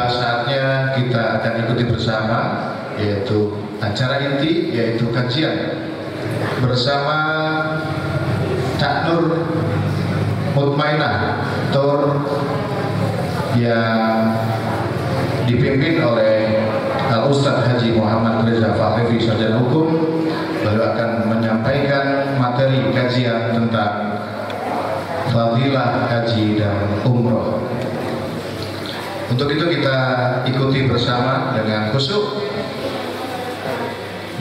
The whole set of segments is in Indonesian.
tiba saatnya kita akan ikuti bersama, yaitu acara inti, yaitu kajian bersama Cak Nur Mutmainah Tur yang dipimpin oleh Al-Ustaz Haji Muhammad Reza Fahlevi, sarjana hukum. Beliau akan menyampaikan materi kajian tentang fadilah haji dan umroh. Untuk itu kita ikuti bersama dengan khusyuk.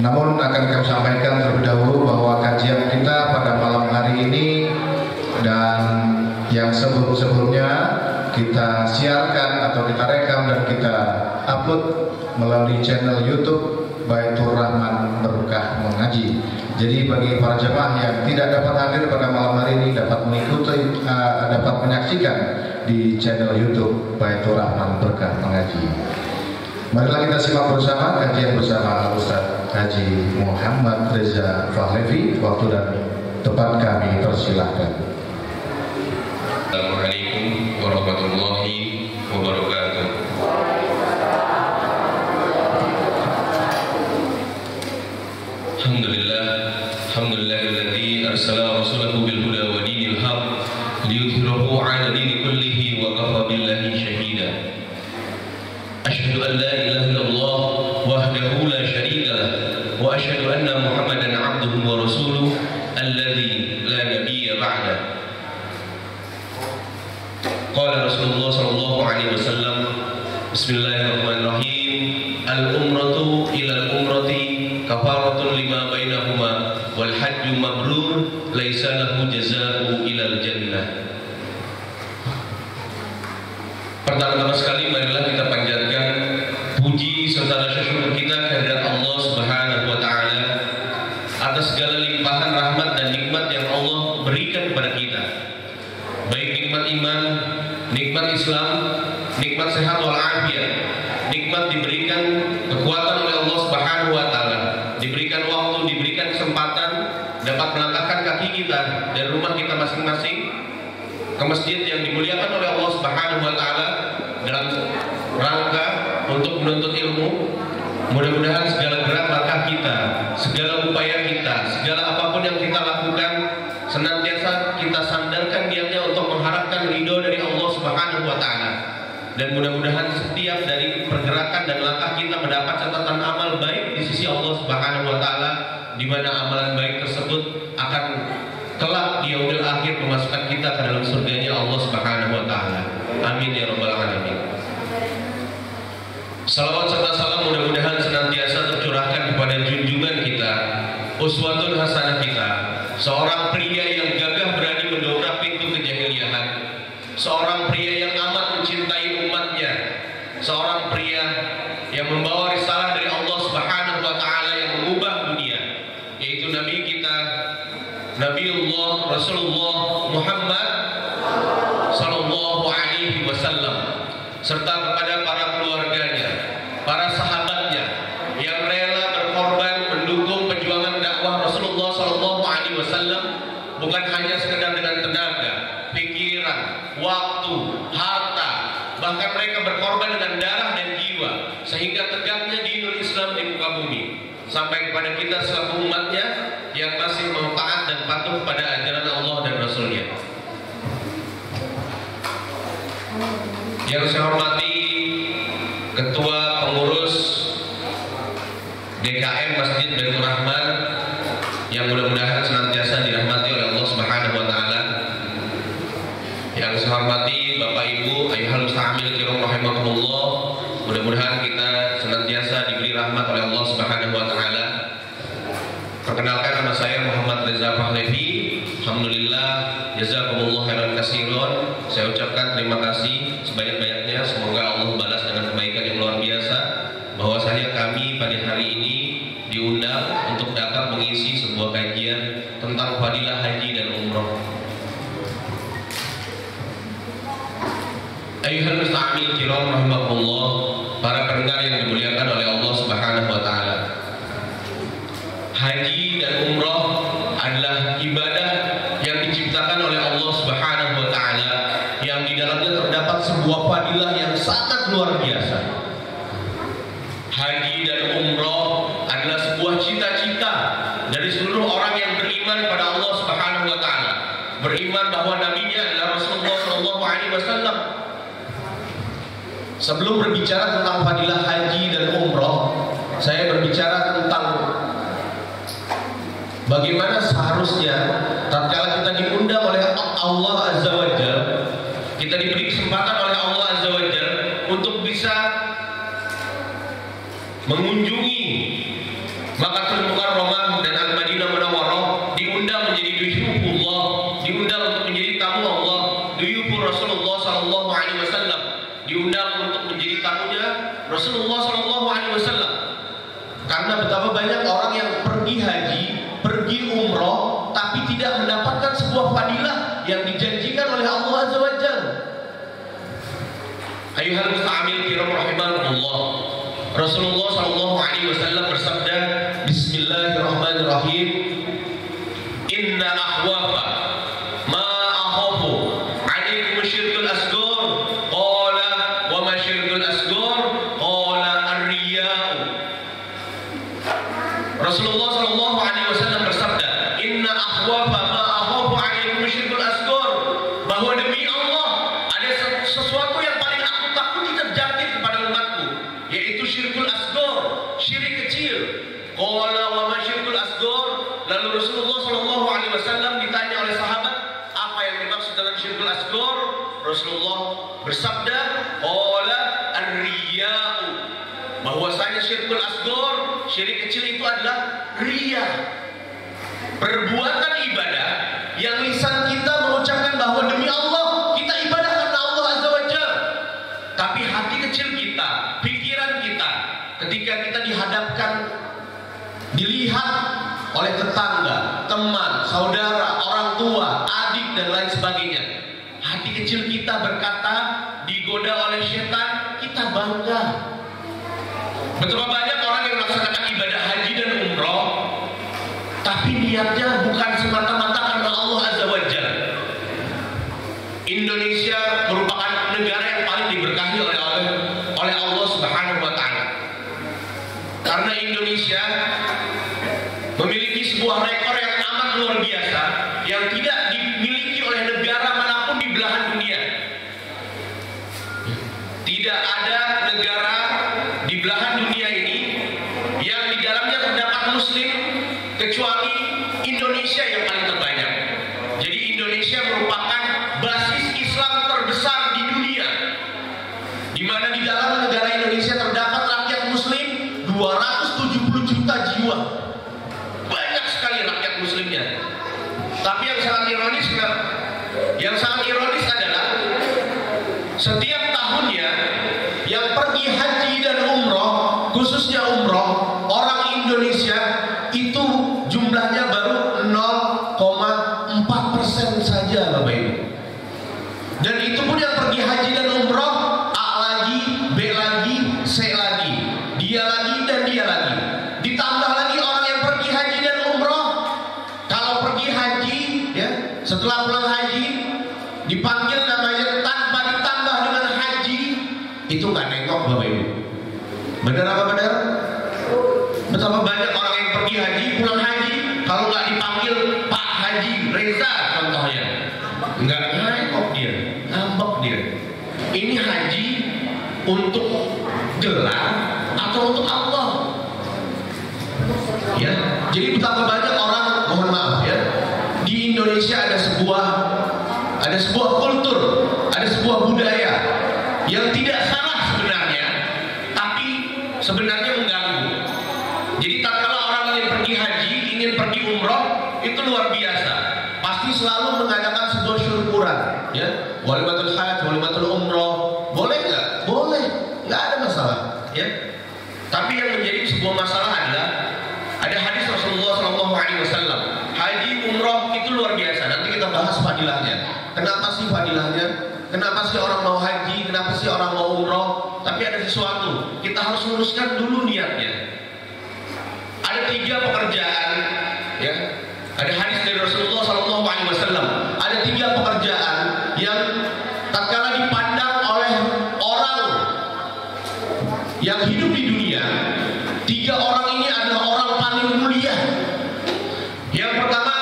Namun akan kami sampaikan terlebih dahulu bahwa kajian kita pada malam hari ini dan yang sebelum-sebelumnya kita siarkan atau kita rekam dan kita upload melalui channel YouTube Baitur Rahman Berkah Mengaji. Jadi bagi para jemaah yang tidak dapat hadir pada malam hari ini dapat mengikuti, dapat menyaksikan di channel YouTube Baitur Rahman Berkah Mengaji. Marilah kita simak bersama kajian bersama Ustaz Haji Muhammad Reza Fahlevi. Waktu dan tempat kami persilahkan. Assalamualaikum warahmatullahi wabarakatuh. Alhamdulillahilladzi arsala rasulahu bil huda wa dinil haq liyudhhirahu 'ala dini kullihi wa kafa billahi shahida. Asyhadu an la ilaha illallah wahdahu la syarika lah wa asyhadu anna Muhammadan 'abduhu wa rasuluhu alladzi la nabiyya ba'dah. Qala Rasulullah sallallahu alaihi wasallam, bismillahirrahmanirrahim, al-umratu ila al-umrati kafaratun lima bainahuma wal hajju mabrur laisa lahu jazaa'u ila al-jannah. Pertama-tama sekali marilah kita panjatkan puji serta rasa syukur kita kehadirat Allah Subhanahu wa taala atas segala limpahan rahmat dan nikmat yang Allah berikan kepada kita. Baik nikmat iman, nikmat Islam, nikmat sehat walafiat, nikmat diberikan kekuatan oleh Allah Subhanahu wa taala, diberikan waktu, diberikan kesempatan dapat melangkahkan kaki kita dari rumah kita masing-masing ke masjid yang dimuliakan oleh Allah Subhanahu wa taala dalam rangka untuk menuntut ilmu. Mudah-mudahan segala gerak langkah kita, segala upaya kita, segala apapun yang kita lakukan senantiasa kita sandarkan niatnya untuk mengharapkan ridho dari Allah Subhanahu wa taala. Dan mudah-mudahan setiap dari pergerakan dan langkah kita mendapat catatan amal baik di sisi Allah Subhanahu wa taala, di mana amalan baik tersebut akan kelak di yaumil akhir memasukkan kita ke dalam surganya Allah Subhanahu wa taala. Amin ya rabbal alamin. Salawat serta salam mudah-mudahan senantiasa tercurahkan kepada junjungan kita, uswatun hasanah kita, seorang pria yang gagah berani mendobrak pintu kejahiliahan, seorang pria yang amat mencintai umatnya, seorang pria yang membawa risalah dari Allah Subhanahu wa taala yang mengubah dunia, yaitu nabi kita Nabiullah Rasulullah Muhammad sallallahu alaihi wasallam, serta kepada para keluarganya, para sahabatnya yang rela berkorban mendukung perjuangan dakwah Rasulullah sallallahu alaihi wasallam, bukan hanya sekedar dengan tenaga, pikiran, waktu, harta, bahkan mereka berkorban dengan darah dan jiwa sehingga tegaknya dinul Islam di muka bumi, sampai kepada kita selaku umatnya yang masih mau taat dan patuh pada ajaran Allah dan Rasulnya. Yang saya hormati Ketua Pengurus DKM Masjid Baitur Rahman yang mudah-mudahan senantiasa dirahmati oleh Allah Subhanahu wa taala. Yang saya hormati Bapak Ibu ayyuhal musta'amil kiram rahimakumullah, mudah-mudahan kita senantiasa diberi rahmat oleh Allah Subhanahu wa taala. Perkenalkan, nama saya Muhammad Reza Fahlevi. Alhamdulillah, jazakumullah khairan katsiran. Saya ucapkan terima kasih sebanyak-banyaknya. Semoga Allah balas dengan kebaikan yang luar biasa bahwasanya kami pada hari ini diundang untuk dapat mengisi sebuah kajian tentang fadilah haji dan umroh. Ayyuhal musta'amil kiram rahimakumullah, para pendengar sangat luar biasa. Haji dan umroh adalah sebuah cita-cita dari seluruh orang yang beriman pada Allah Subhanahu wa taala. Beriman bahwa nabinya adalah Rasulullah sallallahu alaihi wasallam. Sebelum berbicara tentang fadilah haji dan umroh, saya berbicara tentang bagaimana seharusnya tatkala kita diundang oleh Allah Azza wa Jalla, kita diberi kesempatan oleh Allah Azza wa Jalla untuk bisa mengunjungi Makkahul Mukarramah dan Al-Madinah Munawwarah, diundang menjadi duyufullah, diundang untuk menjadi tamu Allah, duyufur Rasulullah sallallahu alaihi wasallam, diundang untuk menjadi tamunya Rasulullah sallallahu alaihi wasallam. Karena betapa banyak orang yang pergi haji, pergi umroh, tapi tidak mendapatkan sebuah fadilah yang dijanjikan oleh Allah Azza wa Jalla. Ayuhal musta'amil kiram rahimakumullah. Rasulullah sallallahu alaihi wasallam bersabda, Bismillahirrahmanirrahim, Inna ahwafa ma akhafu alaikum syirkul asghar. Qala wa ma syirkul asghar? Qala ar-riya'u. Rasulullah sallallahu alaihi wasallam bersabda, Inna ahwafa ma akhafu alaikum syirkul asghar, bahwa demi Allah ada sesuatu yang paling aku takuti terjangkit kepada umatku, yaitu syirkul asghar, syirik kecil. Qala wa ma syirkul asghar? Lalu Rasulullah sallallahu alaihi wasallam ditanya oleh sahabat, apa yang dimaksud dengan syirkul asghar? Rasulullah bersabda, qala ar-riya'u, bahwasanya syirkul asghar, syirik kecil itu adalah riya. Perbuatan ibadah yang lisan kita mengucapkan bahwa demi Allah kita ibadah karena Allah Azza wa Jalla, tapi hati kecil kita, pikiran kita, ketika kita dihadapkan, dilihat oleh tetangga, teman, saudara, orang tua, adik dan lain sebagainya, hati kecil kita berkata, digoda oleh setan, kita bangga. Betapa banyak orang yang melaksanakan ibadah haji dan umroh, tapi niatnya bukan semata-mata karena Allah Azza wa Jalla. Indonesia merupakan negara yang paling diberkahi oleh Allah Subhanahu wa taala. Karena Indonesia memiliki sebuah rekor yang amat luar biasa yang tidak dimiliki oleh negara manapun di belahan dunia. Tidak ada negara di belahan dunia ini yang di dalamnya terdapat muslim kecuali Indonesia yang paling terbanyak. Jadi Indonesia merupakan basis Islam terbesar di dunia, di mana di dalam negara Indonesia terdapat rakyat muslim 270 juta jiwa. Banyak sekali rakyat muslimnya. Tapi yang sangat ironis adalah setiap tahunnya yang pergi haji dan umroh, khususnya umroh, orang Indonesia itu jumlahnya baru 0,4% saja, Bapak Ibu. Dan itu pun yang pergi haji dan umroh, A lagi, B lagi, C lagi, dia lagi dan dia lagi. Ditambah lagi orang yang pergi haji dan umroh, kalau pergi haji, ya, setelah pulang haji dipanggil namanya tanpa ditambah dengan haji, itu nggak nengok, Bapak Ibu. Benar apa benar? Betapa banyak orang yang pergi haji, pulang haji, kalau nggak dipanggil Pak Haji Reza contohnya, nggak nengok dia, ngambek dia. Ini haji untuk gelar atau untuk Allah? Ya, jadi betapa banyak orang, mohon maaf ya, di Indonesia ada sebuah kultur, ada sebuah budaya yang tidak salah sebenarnya, tapi sebenarnya mengganggu. Jadi tatkala orang ingin pergi haji, ingin pergi umroh, itu luar biasa, pasti selalu mengadakan sebuah syukuran, ya, walimatul haji, walimatul umroh, boleh nggak? Boleh, nggak ada masalah, ya. Tapi yang menjadi sebuah masalah adalah ada hadis Rasulullah SAW, haji umroh itu luar biasa. Nanti kita bahas fadilahnya. Kenapa sih fadilahnya? Kenapa sih orang mau haji? Kenapa sih orang mau umroh? Tapi ada sesuatu, kita harus luruskan dulu niatnya. Ada 3 pekerjaan, ya. Ada hadis dari Rasulullah SAW. Ada 3 pekerjaan yang tatkala dipandang oleh orang yang hidup di dunia, 3 orang ini adalah orang paling mulia. Yang pertama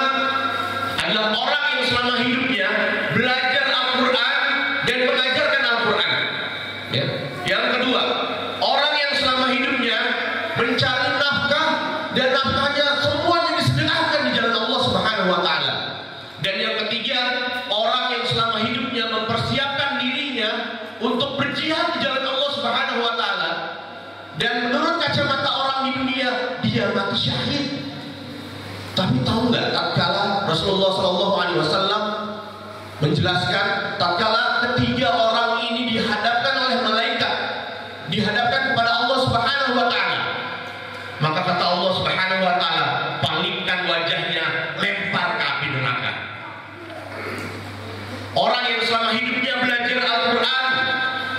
adalah orang yang selama hidupnya belajar Al-Quran dan mengajarkan Al-Quran. Ya. Yang kedua, orang yang selama hidupnya mencari nafkah dan nafkahnya semuanya disedekahkan di jalan Allah Subhanahu wa Ta'ala. Dan yang ketiga, orang yang selama hidupnya mempersiapkan dirinya untuk berjihad di jalan Allah Subhanahu wa Ta'ala. Dan menurut kacamata orang di dunia, dia mati syahid. Tapi tahu nggak, tatkala Rasulullah SAW menjelaskan, tatkala ketiga orang ini dihadapkan oleh malaikat, dihadapkan kepada Allah Subhanahu wa Ta'ala, maka kata Allah Subhanahu wa Ta'ala, palingkan wajahnya, lempar ke api neraka. Orang yang selama hidupnya belajar Al-Quran,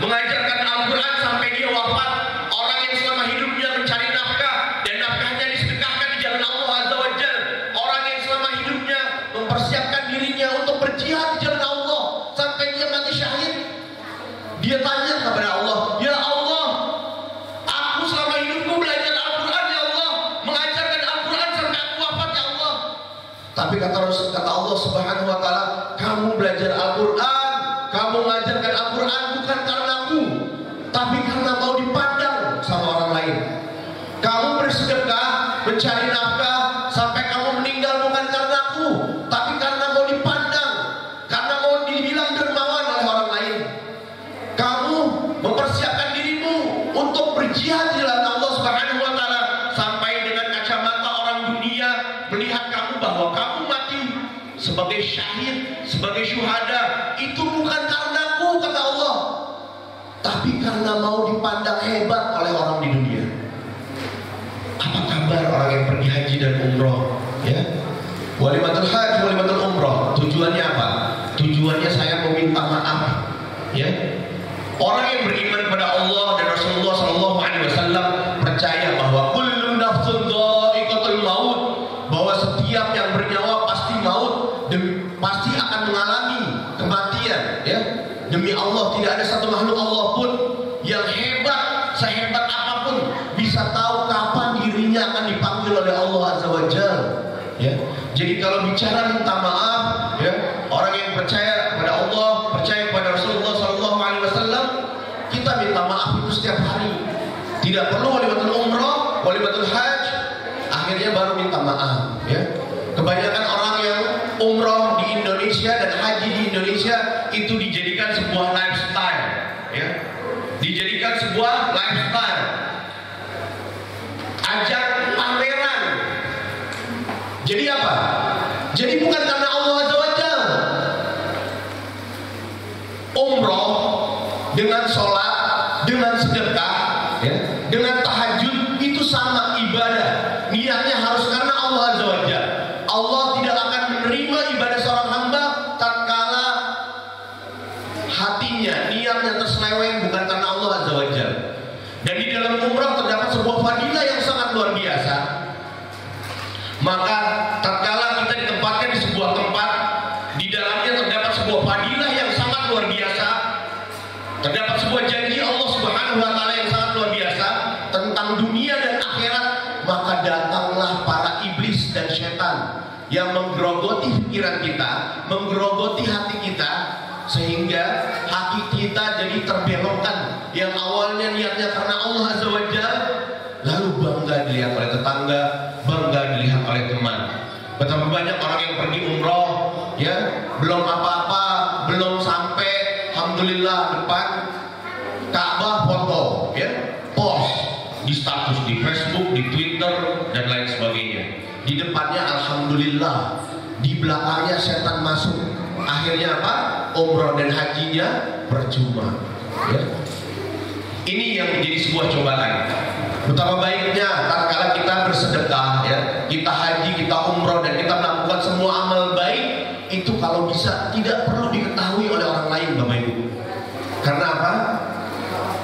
mengajarkan Al-Quran sampai dia wafat, orang yang selama hidupnya mencari nafkah dan nafkahnya disedekahkan di jalan Allah Azza wa Jalla, orang yang selama hidupnya mempersiapkan dirinya untuk berjihad di jalan Allah sampai dia mati syahid, dia tanya kepada Allah, ya Allah, aku selama hidupku belajar Al-Quran ya Allah, mengajarkan Al-Quran sampai aku wafat ya Allah. Tapi kata Allah Subhanahu wa Ta'ala, kamu belajar Al-Quran, kamu mengajarkan Al-Quran bukan karena aku, tapi karena mau dipandang sama orang lain. Kamu bersedekah, mencari nafkah sampai kamu meninggal bukan karena aku, tapi karena mau dipandang, karena mau dibilang dermawan oleh orang lain. Kamu mempersiapkan dirimu untuk berjihad di jalan Allah Subhanahu wa Ta'ala sampai dengan kacamata orang dunia melihat kamu bahwa kamu mati sebagai syahid, sebagai syuhada. Itu bukan karena aku, kata Allah, tapi karena mau dipandang hebat oleh orang di dunia. Apa kabar orang yang pergi haji dan umroh? Ya, walimatul haji, walimatul umroh. Tujuannya apa? Tujuannya saya meminta maaf. Ya, orang yang beriman kepada Allah dan Rasulullah SAW percaya bahwa kullu nafsun dha'iqatul maut, bahwa setiap yang bernyawa pasti maut dan pasti akan mengalami kematian. Ya, demi Allah tidak ada satu makhluk Allah pun yang hebat, sehebat apapun, bisa tahu kapan dirinya akan dipanggil oleh Allah Azza wa Jalla. Ya, jadi kalau bicara minta maaf, ya, orang yang percaya kepada Allah, percaya kepada Rasulullah SAW, kita minta maaf itu setiap hari. Tidak perlu walimatul umrah, walimatul hajj, akhirnya baru minta maaf. Ya, kebanyakan orang yang umrah di Indonesia dan haji di Indonesia itu dijadikan sebuah lifestyle. Ya, dijadikan sebuah lifestyle, ajang pameran. Jadi apa? Jadi bukan karena Allah Azza wa Jalla. Umroh dengan sholat, dengan sedekah, ya, dengan tahajud itu sama ibadah. Niatnya harus karena Allah Azza wa Jalla. Allah tidak akan menerima ibadah seorang hamba tatkala hatinya, niatnya terseleweng bukan karena Allah Azza wa Jalla. Dan di dalam umrah terdapat sebuah fadilah yang sangat luar biasa. Maka tatkala kita ditempatkan di sebuah tempat, di dalamnya terdapat sebuah fadilah yang sangat luar biasa, terdapat sebuah janji Allah Subhanahu wa Ta'ala yang sangat luar biasa tentang dunia dan akhirat. Maka datanglah para iblis dan setan yang menggerogoti pikiran kita, menggerogoti hati kita, sehingga hati kita jadi terbelokkan. Yang awalnya niatnya karena Allah Azza wa Jalla, lalu bangga dilihat oleh tetangga, bangga dilihat oleh teman. Betapa banyak orang yang pergi umroh, ya, belum apa-apa, belum sampai, alhamdulillah depan Ka'bah foto, ya, post di status di Facebook, di Twitter dan lain sebagainya. Di depannya alhamdulillah, di belakangnya setan masuk. Akhirnya apa? Umroh dan hajinya percuma. Ya. Ini yang menjadi sebuah cobaan. Betapa baiknya tatkala kita bersedekah, ya, kita haji, kita umroh dan kita melakukan semua amal baik itu kalau bisa tidak perlu diketahui oleh orang lain, Bapak Ibu. Karena apa?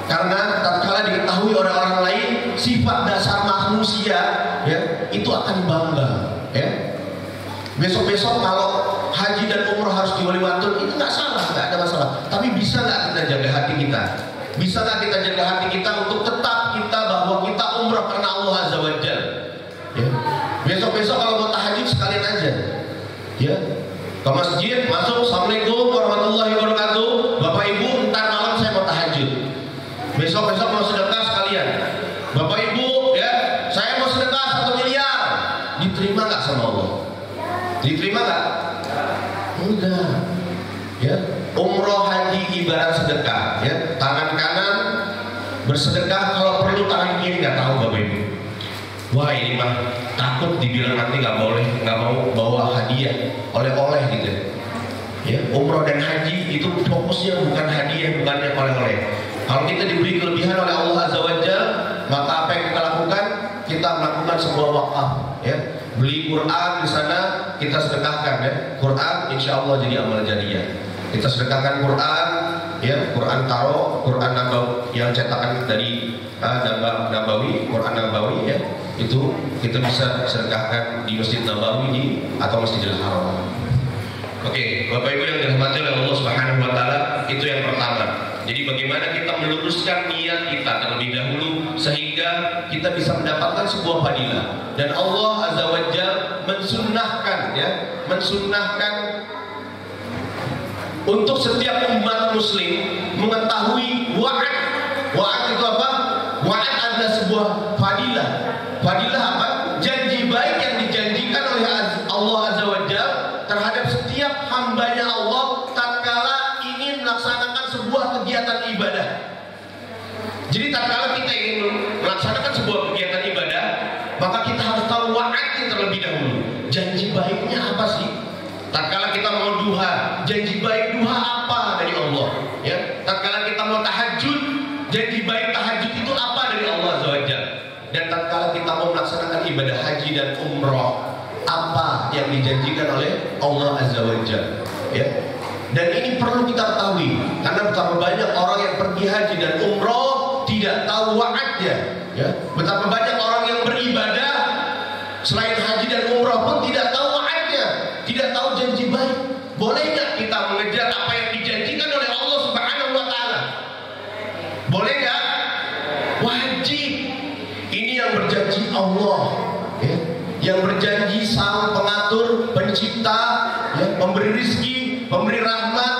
Karena tatkala diketahui oleh orang lain, sifat dasar manusia, ya, itu akan bangga. Ya. Besok-besok kalau haji dan umroh harus diwalimatun, itu nggak salah, nggak ada masalah. Tapi bisa nggak kita jaga hati kita? Bisa nggak kita jaga hati kita untuk tetap ke masjid, masuk, assalamualaikum warahmatullahi wabarakatuh. Bapak Ibu, ntar malam saya mau tahajud. Besok mau sedekah sekalian. Bapak Ibu, ya, saya mau sedekah 1 miliar. Diterima nggak sama Allah? Diterima nggak? Enggak. Ya, umroh haji ibarat sedekah. Ya, tangan kanan bersedekah, kalau perlu tangan kiri nggak tahu Bapak Ibu. Wah ini mah takut dibilang nanti nggak mau bawa hadiah, oleh-oleh gitu. Ya, umroh dan haji itu fokusnya bukan hadiah, bukan oleh-oleh. Kalau kita diberi kelebihan oleh Allah Azza wa Jalla, maka apa yang kita lakukan? Kita melakukan sebuah wakaf, ya. Beli Quran di sana, kita sedekahkan, ya. Quran insya Allah jadi amal jariah. Kita sedekahkan Quran, ya. Quran Taro, Quran Nabawi yang cetakan dari Nabawi, Quran Nabawi, ya. Itu kita bisa sedekahkan di Masjid Nabawi atau Masjidil Haram. Oke, Bapak Ibu yang dirahmati oleh Allah Subhanahu wa taala, itu yang pertama. Jadi bagaimana kita meluruskan niat kita terlebih dahulu sehingga kita bisa mendapatkan sebuah fadilah. Dan Allah Azza wa Jalla mensunnahkan untuk setiap umat muslim mengetahui wa'ad. Wa'ad itu apa? Wa'ad adalah sebuah fadilah. Fadilah apa? Janji baik yang dijanjikan oleh Allah Azza wa Jalla terhadap setiap hambanya Allah tatkala ingin melaksanakan sebuah kegiatan ibadah. Jadi tatkala kita ingin melaksanakan sebuah kegiatan ibadah, maka kita harus tahu wa'adnya terlebih dahulu. Janji baiknya apa sih? Tatkala kita mau duha, janji baik duha apa dari Allah? Ya, tatkala kita mau tahajud, janji baik tahajud itu apa dari Allah Azza wa Jalla? Dan tatkala kita mau melaksanakan ibadah haji dan umroh, apa yang dijanjikan oleh Allah Azza wa Jalla? Ya. Dan ini perlu kita ketahui, karena betapa banyak orang yang pergi haji dan umroh tidak tahu wa'adnya. Ya. Betapa banyak orang yang beribadah selain haji dan umroh pun tidak tahu wa'adnya, tidak tahu janji baik. Boleh nggak kita mengejar apa yang dijanjikan oleh Allah Subhanahu wa taala? Boleh nggak? Wajib. Ini yang berjanji Allah, ya. Yang berjanji sang pengatur, pencipta, ya, pemberi rizki, pemberi rahmat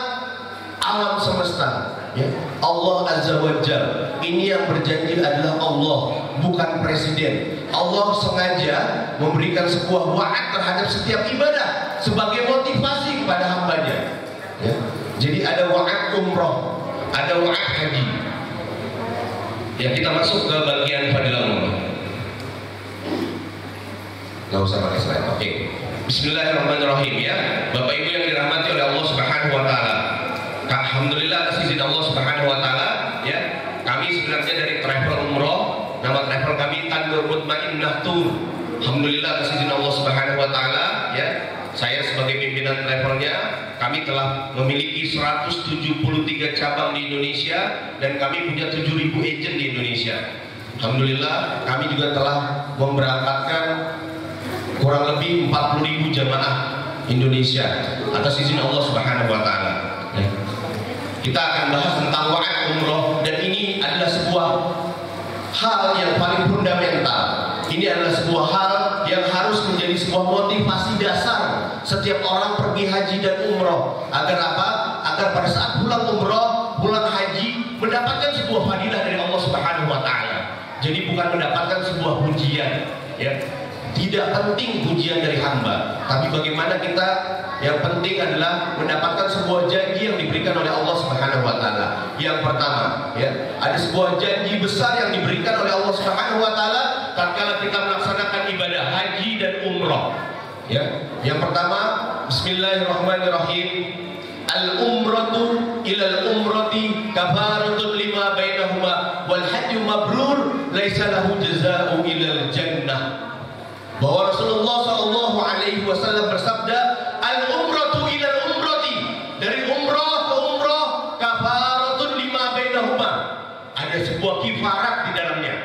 alam semesta, ya. Allah Azza wa Jalla. Ini yang berjanji adalah Allah, bukan presiden. Allah sengaja memberikan sebuah wa'ad terhadap setiap ibadah sebagai motivasi kepada hambanya, ya. Jadi ada wa'ad umroh, ada wa'ad haji. Ya, kita masuk ke bagian fadilah umroh. Gak usah pakai slide. Oke. Bismillahirrahmanirrahim, ya. Bapak Ibu yang dirahmati oleh Allah Subhanahu wa taala. Alhamdulillah atas izin Allah Subhanahu wa taala, ya. Kami sebenarnya dari travel umroh, nama travel kami Tandur Mutmainnah Tour. Alhamdulillah atas izin Allah Subhanahu wa taala, ya. Saya sebagai pimpinan travelnya, kami telah memiliki 173 cabang di Indonesia dan kami punya 7.000 agent di Indonesia. Alhamdulillah kami juga telah memberangkatkan kurang lebih 40.000 jamaah Indonesia atas izin Allah Subhanahu wa taala. Kita akan bahas tentang wa'ad umroh, dan ini adalah sebuah hal yang paling fundamental. Ini adalah sebuah hal yang harus menjadi sebuah motivasi dasar setiap orang pergi haji dan umroh. Agar apa? Agar pada saat pulang umroh, pulang haji, mendapatkan sebuah fadilah dari Allah Subhanahu wa taala. Jadi bukan mendapatkan sebuah pujian, ya. Tidak penting pujian dari hamba, tapi bagaimana kita, yang penting adalah mendapatkan sebuah janji yang diberikan oleh Allah Subhanahu wa taala. Yang pertama, ya, ada sebuah janji besar yang diberikan oleh Allah Subhanahu wa taala tatkala kita melaksanakan ibadah haji dan umroh. Ya. Yang pertama, bismillahirrahmanirrahim. Al-umratu ilal umrati kafaratun lima bainahuma wal hajju mabrur laisa lahu jazaa'u ilal jannah. Bahwa Rasulullah SAW bersabda, al-umratu ilal umrati, dari umrah ke umrah, kafaratun lima bainahuma. Ada sebuah kifarat di dalamnya.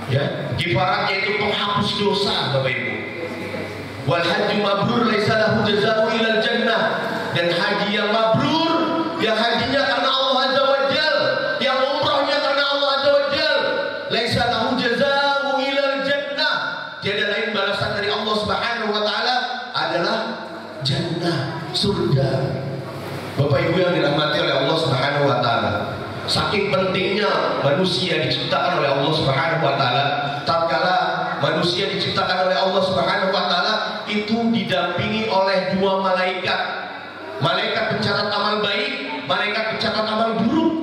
Ya, kifaratnya itu penghapus dosa, Bapak Ibu. Wal hajju mabrur laisa lahu jazaa'u ilal jannah. Dan haji yang mabrur, yang hajinya karena Allah Azza wa Jalla, yang umrahnya karena Allah Azza wa Jalla, laisa lahu jazaa'u ilal jannah. Tiada lain balasan dari Allah Subhanahu wa taala adalah Bapak Ibu yang dirahmati oleh Allah Subhanahu wa taala, saking pentingnya manusia diciptakan oleh Allah Subhanahu wa taala, tatkala manusia diciptakan oleh Allah Subhanahu wa taala itu didampingi oleh dua malaikat. Malaikat pencatat amal baik, malaikat pencatat amal buruk.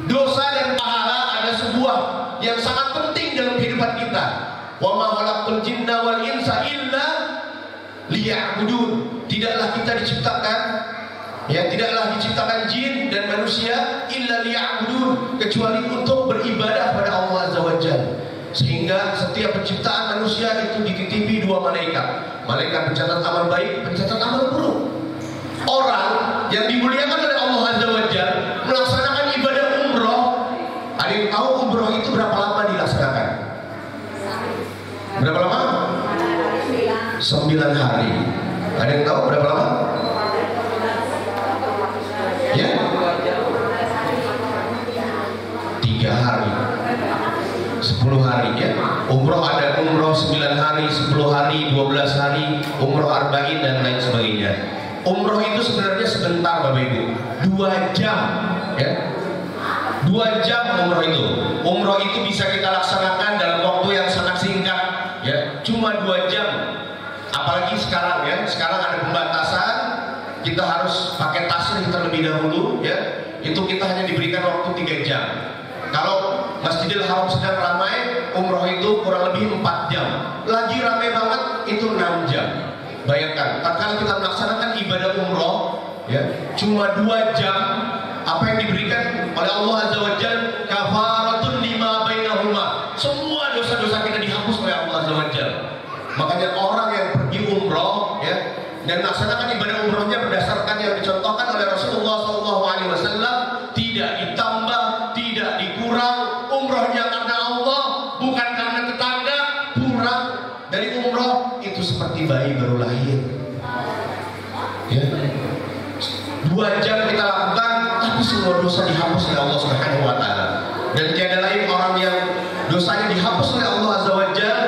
Dosa dan pahala ada sebuah yang sangat penting dalam kehidupan kita. Wa ma khalaqtul jinna wal insa illa liya'budun. Tidaklah kita diciptakan, ya, tidaklah diciptakan jin dan manusia illa liya'budun, kecuali untuk beribadah pada Allah Azza wa Jalla. Sehingga setiap penciptaan manusia itu dititipi dua malaikat. Malaikat pencatat amal baik, pencatat amal buruk. Orang yang dimuliakan oleh Allah Azza wa Jalla melaksanakan ibadah umroh. Ada yang tahu umroh itu berapa lama dilaksanakan? Berapa lama? 9 hari. Ada yang tahu berapa lama? Ya? 3 hari. 10 hari, ya. Umroh ada umroh 9 hari, 10 hari, 12 hari, umroh arba'in dan lain sebagainya. Umroh itu sebenarnya sebentar Bapak Ibu, 2 jam, ya. 2 jam umroh itu. Umroh itu bisa kita laksanakan dalam waktu yang sangat singkat, ya. Cuma 2 jam. Apalagi sekarang, ya. Sekarang ada pembatasan, kita harus pakai tasrih terlebih dahulu, ya. Itu kita hanya diberikan waktu 3 jam. Kalau Masjidil Haram sedang ramai, umroh itu kurang lebih 4 jam. Lagi ramai banget itu 6 jam. Bayangkan, tatkala kita melaksanakan ibadah umroh, ya, cuma 2 jam, apa yang diberikan oleh Allah Azza wa Jalla, kafaratun lima bainahuma. Semua dosa-dosa kita dihapus oleh Allah Azza wa Jalla. Makanya orang yang pergi umroh, ya, dan melaksanakan ibadah umrohnya berdasarkan yang dicontohkan oleh Rasulullah SAW, tidak ditambah, tidak dikurang, umrohnya karena Allah, bukan karena tetangga, kurang dari umroh itu seperti bayi baru lahir. Ya. 2 jam kita lakukan, tapi semua dosa dihapus oleh Allah Subhanahu wa taala. Dan tiada lain orang yang dosanya dihapus oleh Allah Azza wa Jalla,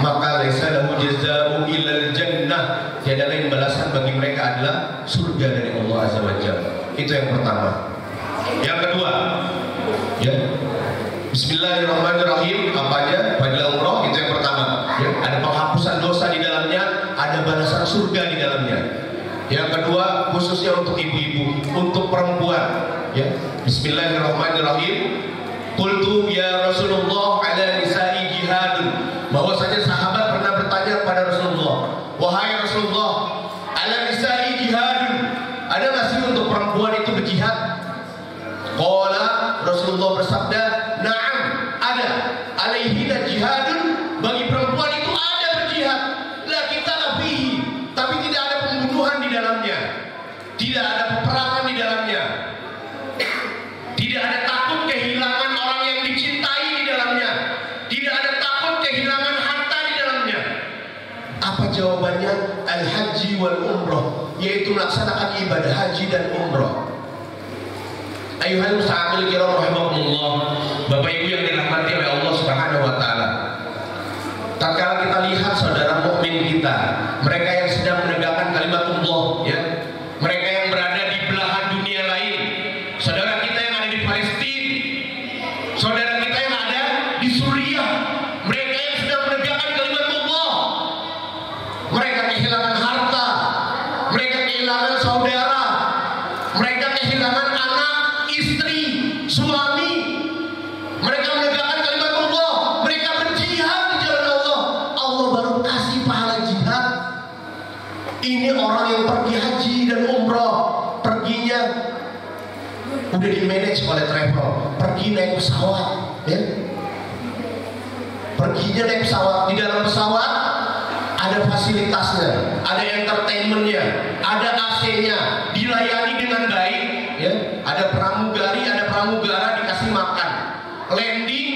maka laisa lahu jazaa'u illal jannah. Tiada lain balasan bagi mereka adalah surga dari Allah Azza wa Jalla. Itu yang pertama. Yang kedua, ya, Bismillahirrahmanirrahim. Apa aja pada umroh? Itu yang pertama, ya. Ada penghapusan dosa di dalamnya, ada balasan surga di dalamnya. Yang kedua, khususnya untuk ibu-ibu, untuk perempuan, ya. Bismillahirrahmanirrahim. Qultu ya Rasulullah ala nisa'i jihadun. Bahwasanya sahabat pernah bertanya kepada Rasulullah, wahai Rasulullah, ala nisa'i jihadun, ada nggak sih untuk perempuan itu berjihad? Qala, Rasulullah bersabda, na'am, ada. Alaihina jihadun, bagi perempuan itu ada berjihad. La kita nabihi, tapi tidak ada pembunuhan di dalamnya, tidak ada peperangan di dalamnya, tidak ada takut kehilangan orang yang dicintai di dalamnya, tidak ada takut kehilangan harta di dalamnya. Apa jawabannya? Al-haji wal umroh, yaitu melaksanakan ibadah haji dan umroh. Ayuhal musta'amil kiram rahimahumullah, Bapak Ibu yang dirahmati oleh Allah Subhanahu wa taala. Tatkala kita lihat saudara mukmin kita, mereka yang sedang menegakkan kalimatullah, ya, mereka yang berada di belahan dunia lain, saudara kita yang ada di Palestina, saudara kita yang ada di Suriah, mereka yang sedang menegakkan kalimatullah, mereka kehilangan harta, mereka kehilangan saudara, mereka kehilangan anak, istri, suami, mereka menegakkan kalimat Allah, mereka berjihad di jalan Allah. Allah baru kasih pahala jihad. Ini orang yang pergi haji dan umroh, perginya udah di manage oleh travel, pergi naik pesawat, ya. Perginya naik pesawat, di dalam pesawat ada fasilitasnya, ada entertainmentnya, ada AC-nya, dilayani dengan baik, ya. Ada pramugari, ada pramugara dikasih makan, landing,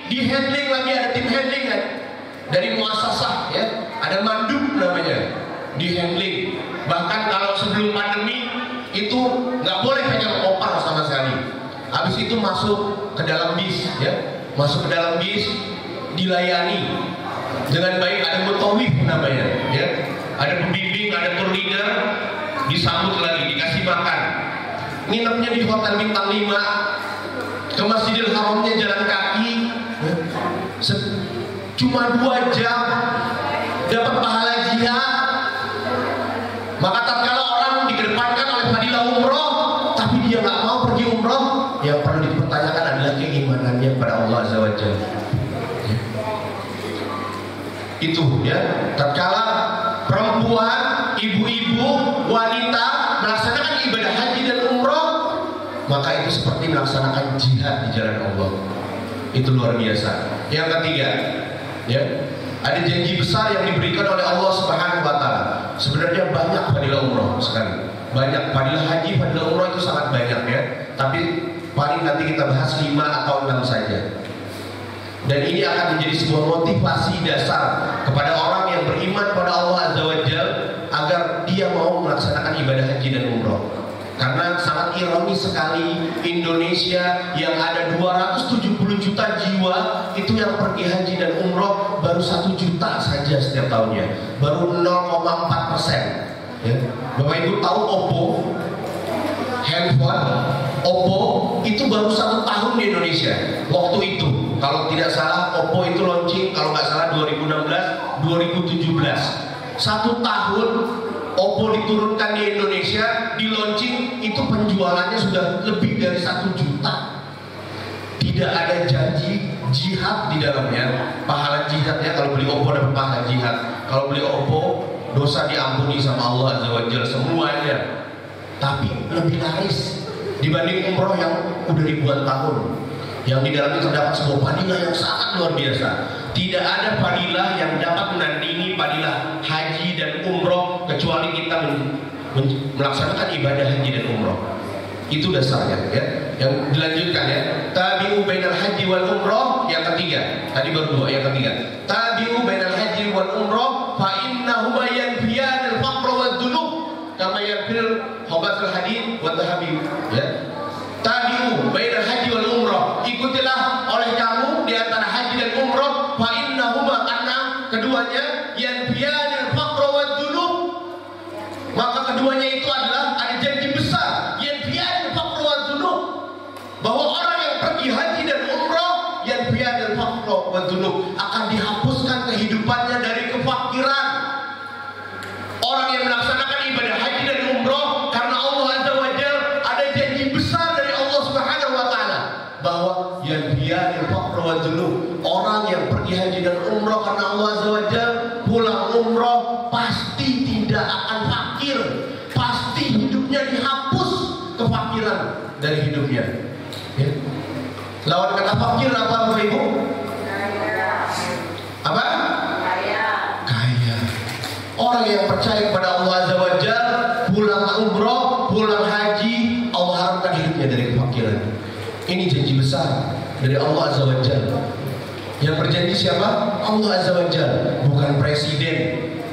di handling lagi ada tim handling, kan, dari muasasah, ya. Ada mandub namanya, di handling. Bahkan kalau sebelum pandemi itu nggak boleh pegang opar sama sekali. Habis itu masuk ke dalam bis, ya, masuk ke dalam bis, dilayani dengan baik. Ada mutawif namanya, ya, ada pembimbing, ada tour leader, disambut lagi, dikasih makan. Nginepnya di hotel bintang 5, ke Masjidil Haramnya jalan kaki, cuma 2 jam dapat pahala jihad. Maka tatkala orang dikedepankan oleh fadilah umroh, tapi dia nggak mau pergi umroh, yang perlu dipertanyakan adalah keimanannya kepada Allah Azza wa Jalla. Itu ya, tatkala perempuan, ibu-ibu, wanita melaksanakan ibadah haji dan umroh, maka itu seperti melaksanakan jihad di jalan Allah. Itu luar biasa. Yang ketiga, ya, ada janji besar yang diberikan oleh Allah Subhanahu wa taala. Sebenarnya banyak fadilah umroh sekali. Banyak fadilah haji, fadilah umroh itu sangat banyak ya. Tapi paling nanti kita bahas 5 atau 6 saja. Dan ini akan menjadi sebuah motivasi dasar kepada orang yang beriman pada Allah Azza wa Jalla agar dia mau melaksanakan ibadah haji dan umroh. Karena sangat ironis sekali, Indonesia yang ada 270 juta jiwa itu yang pergi haji dan umroh baru 1 juta saja setiap tahunnya, baru 0,4%. Ya. Bapak Ibu tahu Oppo, handphone Oppo itu baru 1 tahun di Indonesia. Waktu itu, kalau tidak salah Oppo itu launching kalau nggak salah 2016, 2017. 1 tahun Oppo diturunkan di Indonesia, di launching itu penjualannya sudah lebih dari 1 juta. Tidak ada janji jihad di dalamnya. Pahala jihadnya kalau beli Oppo dapat pahala jihad. Kalau beli Oppo dosa diampuni sama Allah Azza wa Jalla semuanya. Tapi lebih laris dibanding umroh yang udah ribuan tahun, yang di dalamnya terdapat sebuah fadilah yang sangat luar biasa. Tidak ada fadilah yang dapat menandingi fadilah haji dan umroh kecuali kita melaksanakan ibadah haji dan umroh. Itu dasarnya ya. Yang dilanjutkan ya, tabi'u bainal haji wal umroh. Yang ketiga, tadi baru 2, yang ketiga, tabi'u bainal haji wal umroh fa innahuma yanfiyanil faqra wad dzunub kama yanfil khabathul hadid wa dhahabi ya. Tabi'u bainal haji wal umroh, ikutilah oleh kamu di antara haji dan umroh, fa innahuma, karena keduanya yanfiyanil faqra wad dzunub, maka keduanya itu adalah ada janji besar, yanfiyanil faqra wad dzunub, bahwa orang yang pergi haji dan umroh yanfiyanil faqra wad dzunub akan dihapuskan kehidupannya dari kefakiran. Orang yang melaksanakan ibadah haji dan umroh karena Allah Azza wa Jalla, ada janji besar dari Allah Subhanahu wa taala bahwa yanfiyanil faqra wad dzunub, orang yang pergi haji dan umroh karena Allah Azza wa Jalla, pulang umroh pasti tidak akan fakir, pasti hidupnya dihapus kefakiran dari hidupnya ya. Lawan kata fakir apa Bapak Ibu? Apa? Kaya. Orang yang percaya kepada Allah Azza wa Jalla, pulang umroh, pulang haji, Allah haramkan hidupnya dari kefakiran. Ini janji besar dari Allah Azza wa Jalla. Yang berjanji siapa? Allah Azza wa Jalla. Bukan presiden,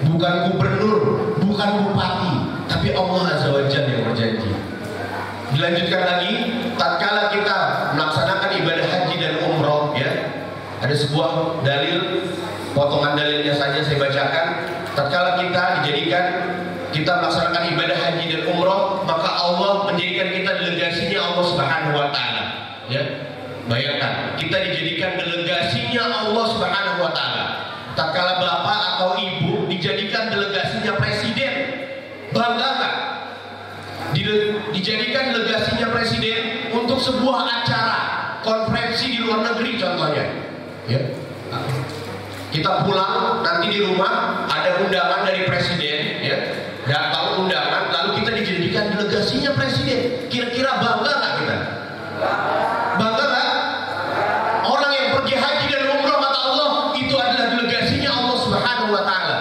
bukan gubernur, bukan bupati, tapi Allah Azza wa Jalla yang berjanji. Dilanjutkan lagi, tatkala kita melaksanakan ibadah haji dan umroh ya, ada sebuah dalil, potongan dalilnya saja saya bacakan. Tatkala kita melaksanakan ibadah haji dan umroh, maka Allah menjadikan kita delegasinya Allah Subhanahu wa taala ya. Bayangkan, kita dijadikan delegasinya Allah Subhanahu wa taala. Tatkala bapak atau ibu dijadikan delegasinya presiden, bangga nggak? Dijadikan delegasinya presiden untuk sebuah acara konferensi di luar negeri contohnya ya. Kita pulang nanti di rumah ada undangan dari presiden ya, datang undangan, lalu kita dijadikan delegasinya presiden. Kira-kira bangga nggak kita? Bangga nggak? Orang yang pergi haji dan umroh kata Allah itu adalah delegasinya Allah Subhanahu wa taala.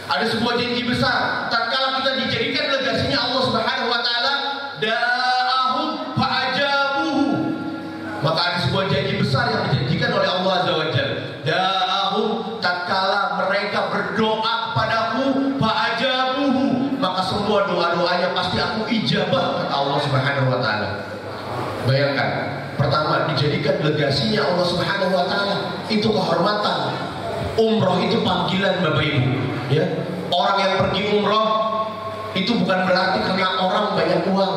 Ada sebuah janji besar, tatkala kita dijadikan delegasinya Allah Subhanahu wa taala, da'ahum fa'ajabuhu, maka ada sebuah janji besar yang dijanjikan oleh Allah Azza wa Jalla. Da'ahum, tatkala mereka berdoa kepadaku, fa'ajabuhu, maka semua doa-doanya pasti aku ijabah kata Allah Subhanahu wa taala. Bayangkan, pertama dijadikan delegasinya Allah Subhanahu wa taala, itu kehormatan. Umroh itu panggilan Bapak Ibu ya. Orang yang pergi umroh itu bukan berarti karena orang banyak uang.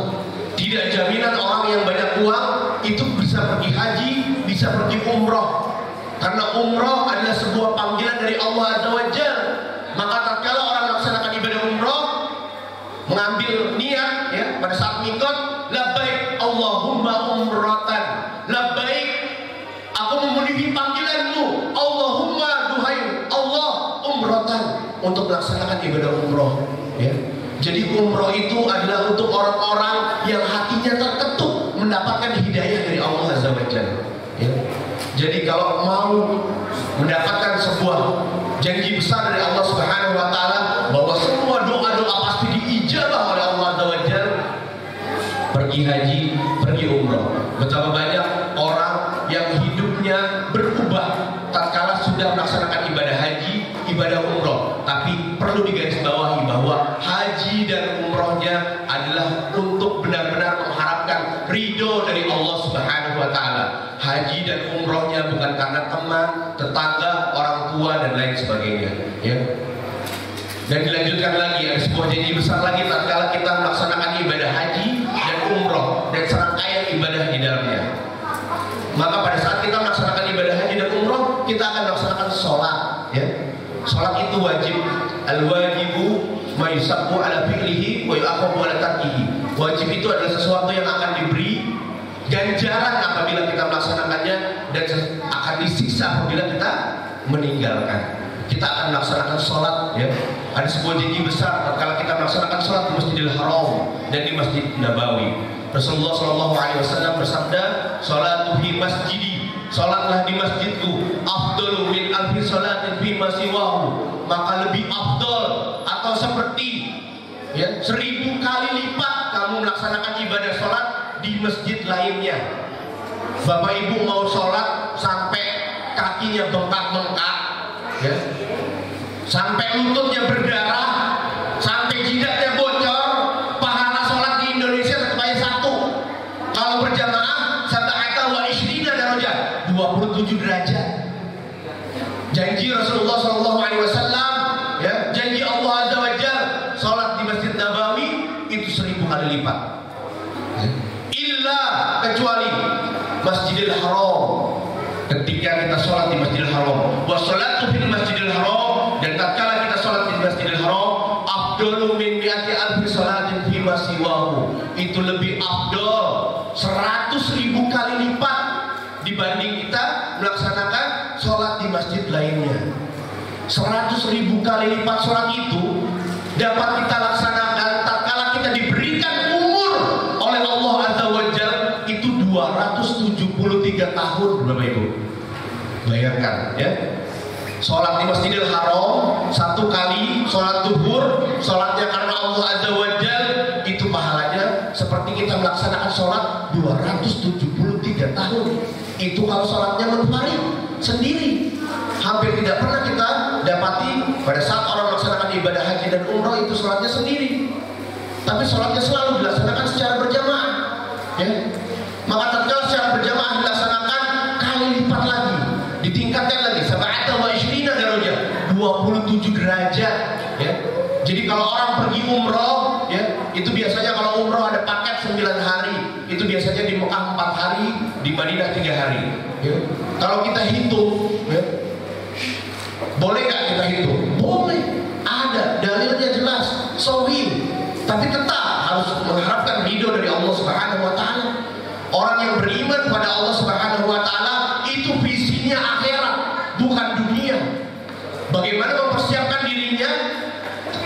Tidak jaminan orang yang banyak uang itu bisa pergi haji, bisa pergi umroh. Karena umroh adalah sebuah panggilan dari Allah Azza wa Jalla. Maka tatkala orang melaksanakan ibadah umroh, mengambil niat ya pada saat mikot, labbaik Allahumma umratan, labbaik aku memenuhi panggilanmu, Allahumma duhai Allah umratan, untuk melaksanakan ibadah umroh ya. Jadi umroh itu adalah untuk orang-orang yang hatinya terketuk mendapatkan hidayah dari Allah Azza wa Jalla ya. Jadi kalau mau mendapatkan sebuah janji besar dari Allah Subhanahu wa taala bahwa semua doa-doa pasti diijabah oleh Allah Azza wa Jalla, pergi haji, pergi umroh. Betapa banyak orang yang hidupnya berubah tatkala sudah melaksanakan ibadah haji, ibadah umroh. Tapi perlu digarisbawahi bahwa haji dan umrohnya adalah untuk benar-benar mengharapkan ridho dari Allah Subhanahu wa taala. Haji dan umrohnya bukan karena teman, tetangga, orang tua dan lain sebagainya ya. Dan dilanjutkan lagi, ada sebuah janji besar lagi tatkala kita melaksanakan ibadah haji dan umroh dan serangkaian ibadah di dalamnya. Maka pada saat kita melaksanakan ibadah haji dan umroh, kita akan melaksanakan sholat ya. Sholat itu wajib. Al-wajibu ma yusabbu ala fi'lihi wa yu'aqabu ala tarkihi. Wajib itu adalah sesuatu yang akan diberi ganjaran apabila kita melaksanakannya dan akan disiksa apabila kita meninggalkan. Kita akan melaksanakan sholat ya. Ada sebuah janji besar tatkala kita melaksanakan sholat di Masjidil Haram dan di Masjid Nabawi. Rasulullah SAW bersabda, "Sholatu fi masjidi," sholatlah di masjidku, "afdalu min alfi sholatin fi ma siwahu," maka lebih afdal atau seperti ya 1000 kali lipat kamu melaksanakan ibadah sholat di masjid lainnya. Bapak ibu mau sholat sampai kakinya bengkak-bengkak ya, sampai lututnya berdarah, sampai jidatnya bocor, pahala sholat di Indonesia tetap aja 1. Kalau berjamaah sab'ata wa ishrina darajah, 27 derajat. Janji Rasulullah SAW ya, janji Allah Azza wa Jalla, sholat di Masjid Nabawi itu 1000 kali lipat. Illa kecuali Masjidil Haram. Ketika kita sholat di Masjidil Haram, wa sholatu fil Masjidil Haram, dan tatkala kita sholat di Masjidil Haram, afdalu min mi'ati alfi sholatin fi ma siwahu, itu lebih afdal 100.000 kali lipat dibanding kita melaksanakan sholat di masjid lainnya. 100.000 kali lipat sholat itu dapat kita laksanakan tatkala kita diberikan umur oleh Allah Azza wa Jalla itu 273 tahun, Bapak Ibu. Bayangkan ya. Sholat di Masjidil Haram 1 kali, sholat duhur, sholatnya karena Allah Azza wa Jalla, itu pahalanya seperti kita melaksanakan sholat 273 tahun. Itu kalau sholatnya menfarid sendiri. Hampir tidak pernah kita dapati pada saat orang melaksanakan ibadah haji dan umroh itu sholatnya sendiri. Tapi sholatnya selalu dilaksanakan secara berjamaah ya. Maka tatkala secara berjamaah dilaksanakan kali lipat lagi, ditingkatkan lagi sab'ata wa ishrina darajah, 27 derajat ya. Jadi kalau orang pergi umroh ya, itu biasanya kalau umroh ada paket 9 hari, itu biasanya di Mekah 4 hari, di Madinah 3 hari ya. Kalau kita hitung ya, boleh nggak kita hitung? Boleh, ada dalilnya jelas, sahih. Tapi tetap harus mengharapkan ridho dari Allah Subhanahu wa taala. Orang yang beriman pada Allah Subhanahu wa taala itu visinya akhirat, bukan dunia. Bagaimana mempersiapkan dirinya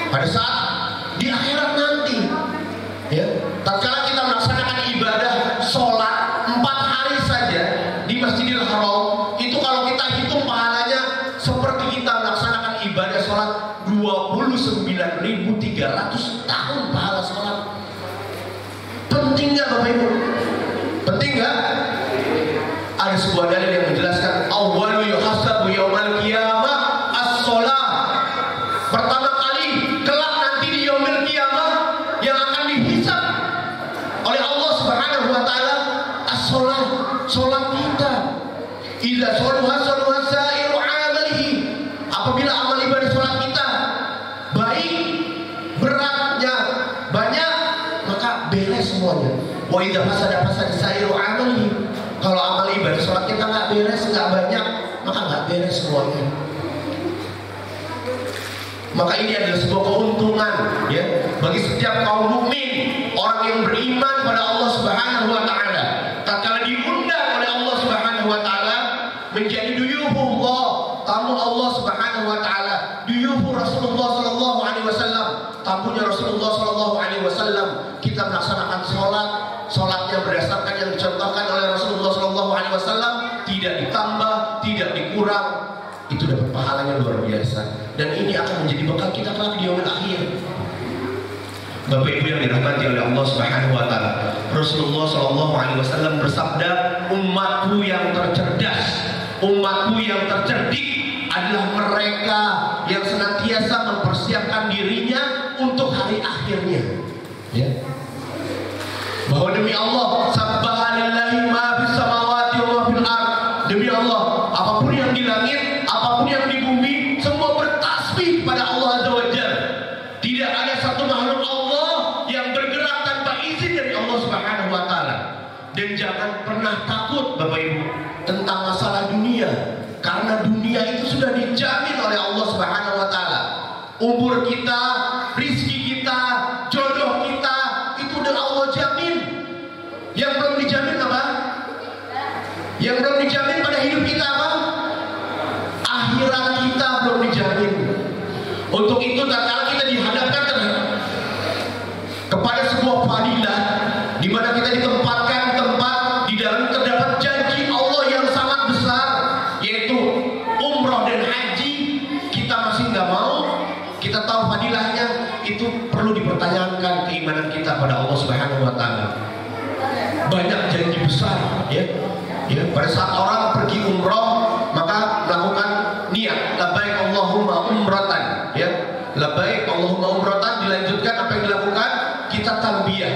pada saat di akhirat nanti. Ya, tatkala kita melaksanakan ibadah sholat 4 hari saja di Masjidil Haram, itu kalau kita hitung pahalanya seperti kita melaksanakan ibadah sholat 29.300 tahun pahala sholat. Penting nggak Bapak Ibu? Penting nggak? Ada sebuah dalil yang menjelaskan awwalu yuhasabu yaumal qiyamah as-sholat. Pertama kali kelak nanti di yaumil qiyamah yang akan dihisab oleh Allah Subhanahu wa taala as-sholat, sholat kita. Idza sholaha sa'iru amalihi. Apabila amal ibadah sholat kita baik, beratnya Wa idza fasada sa'iru amali. Kalau amal ibadah sholat kita nggak beres, nggak banyak, maka nggak beres semuanya. Maka ini adalah sebuah keuntungan ya bagi setiap kaum mukmin, orang yang beriman pada Allah Subhanahu wa taala. Tatkala diundang oleh Allah Subhanahu wa taala menjadi duyufullah, tamu Allah Subhanahu wa taala, duyufu Rasulullah sallallahu alaihi wasallam, tamunya Rasulullah sallallahu alaihi wasallam, kita melaksanakan salatnya berdasarkan yang dicontohkan oleh Rasulullah sallallahu alaihi wasallam, tidak ditambah, tidak dikurang. Itu dapat pahalanya luar biasa, dan ini akan menjadi bekal kita kelak di yaumil akhir. Bapak Ibu yang dirahmati oleh Allah Subhanahu wa taala, Rasulullah sallallahu alaihi wasallam bersabda, umatku yang tercerdas, umatku yang tercerdik adalah mereka yang senantiasa mempersiapkan dirinya untuk hari akhirnya. Ya. Bahwa demi Allah, subhanallahi ma fis samawati wa ma fil ard. Demi Allah, apapun yang di langit, apapun yang di bumi, semua bertasbih pada Allah Azza wa Jalla. Tidak ada satu makhluk Allah yang bergerak tanpa izin dari Allah Subhanahu wa taala. Dan jangan pernah takut Bapak Ibu tentang masalah dunia, karena dunia itu sudah dijamin oleh Allah Subhanahu wa taala. Umur kita, rizki kita, jodoh kita, itu udah Allah jamin. Yang belum dijamin apa? Yang belum dijamin pada hidup kita apa? Akhirat kita belum dijamin. Untuk itu tatkala kita dihadapkan kepada sebuah fadilah di mana kita ditempatkan di tempat di dalam terdapat janji Allah yang sangat besar, yaitu umroh dan haji, kita masih nggak mau. Kita tahu fadilahnya, itu perlu dipertanyakan keimanan kita pada Allah Subhanahu wa taala. Banyak janji besar ya. Ya, pada saat orang pergi umroh maka melakukan niat labbaik Allahumma umratan ya. Labbaik Allahumma umratan, dilanjutkan apa yang dilakukan? Kita talbiyah.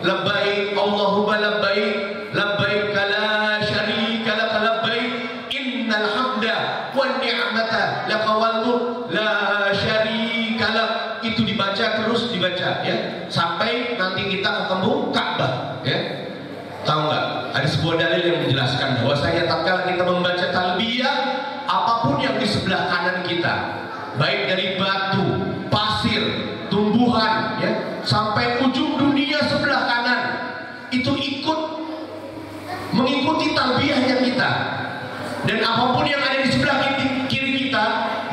Labbaik Allahumma labbaik, labbaik la syarika lak labbaik, innal hamda wan ni'mata lak wal mulk la syarika lak. Itu dibaca terus dibaca ya sampai nanti kita ketemu Ka'bah ya. Tahu nggak? Ada sebuah dalil yang menjelaskan bahwasanya tatkala kita membaca talbiyah, apapun yang di sebelah kanan kita, baik dari batu, pasir, tumbuhan, ya, sampai ujung dunia sebelah kanan, itu ikut mengikuti talbiyahnya kita. Dan apapun yang ada di sebelah kiri kita,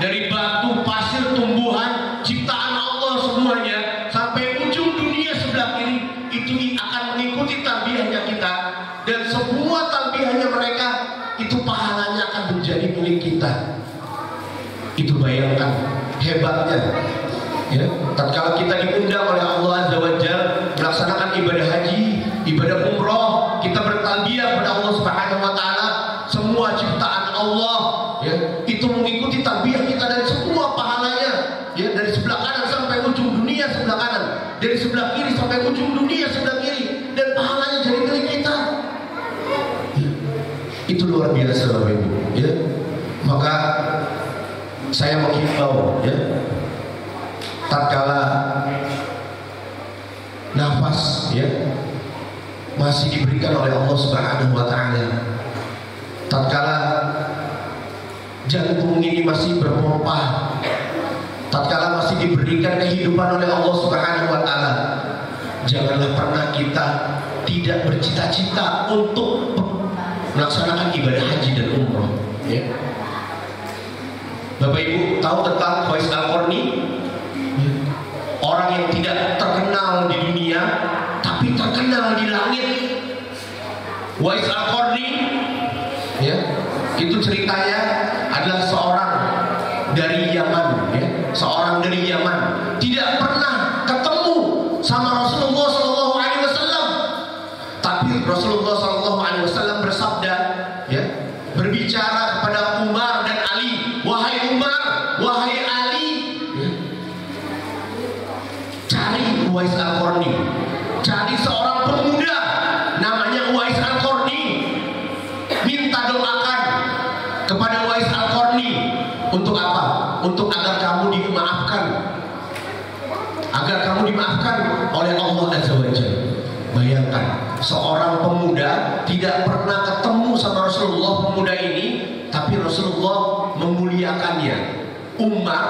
dari batu, pasir, tumbuhan, ciptaan Allah semuanya, sampai ujung dunia sebelah kiri, itu akan mengikuti talbiyahnya kita. Dan semua talbiyahnya mereka, itu pahalanya akan menjadi milik kita. Itu bayangkan hebatnya ya. Tatkala kita diundang oleh Allah Azza wa Jalla melaksanakan ibadah haji, ibadah umroh, kita bertalbiyah kepada Allah Subhanahu wa taala, semua ciptaan Allah ya, itu mengikuti talbiyah kita, dan semua pahalanya ya, dari sebelah kanan sampai ujung dunia sebelah kanan, dari sebelah kiri sampai ujung dunia sebelah kiri, dan pahalanya jadi milik kita. Itu luar biasa Bapak Ibu ya. Maka saya menghimbau ya, tatkala nafas ya masih diberikan oleh Allah Subhanahu wa taala, tatkala jantung ini masih berpompa, tatkala masih diberikan kehidupan oleh Allah Subhanahu wa taala, janganlah pernah kita tidak bercita-cita untuk melaksanakan ibadah haji dan umroh ya. Bapak Ibu tahu tentang Uwais Al-Qarni, orang yang tidak terkenal di dunia tapi terkenal di langit. Uwais Al-Qarni ya, itu ceritanya adalah seorang dari Yaman ya, seorang dari Yaman, tidak pernah ketemu sama Rasulullah sallallahu alaihi wasallam. Tapi Rasulullah sallallahu alaihi wasallam bersabda ya, berbicara kepada Umar dan Ali, wahai Umar, wahai Ali ya, cari Uwais Al-Qarni, cari seorang pemuda namanya Uwais Al-Qarni, minta doakan kepada Uwais Al-Qarni. Untuk apa? Untuk agar kamu dimaafkan, agar kamu dimaafkan oleh Allah Azza wa Jalla. Bayangkan seorang pemuda tidak pernah ketemu sama Rasulullah pemuda ini, tapi Rasulullah memuliakannya. Umar,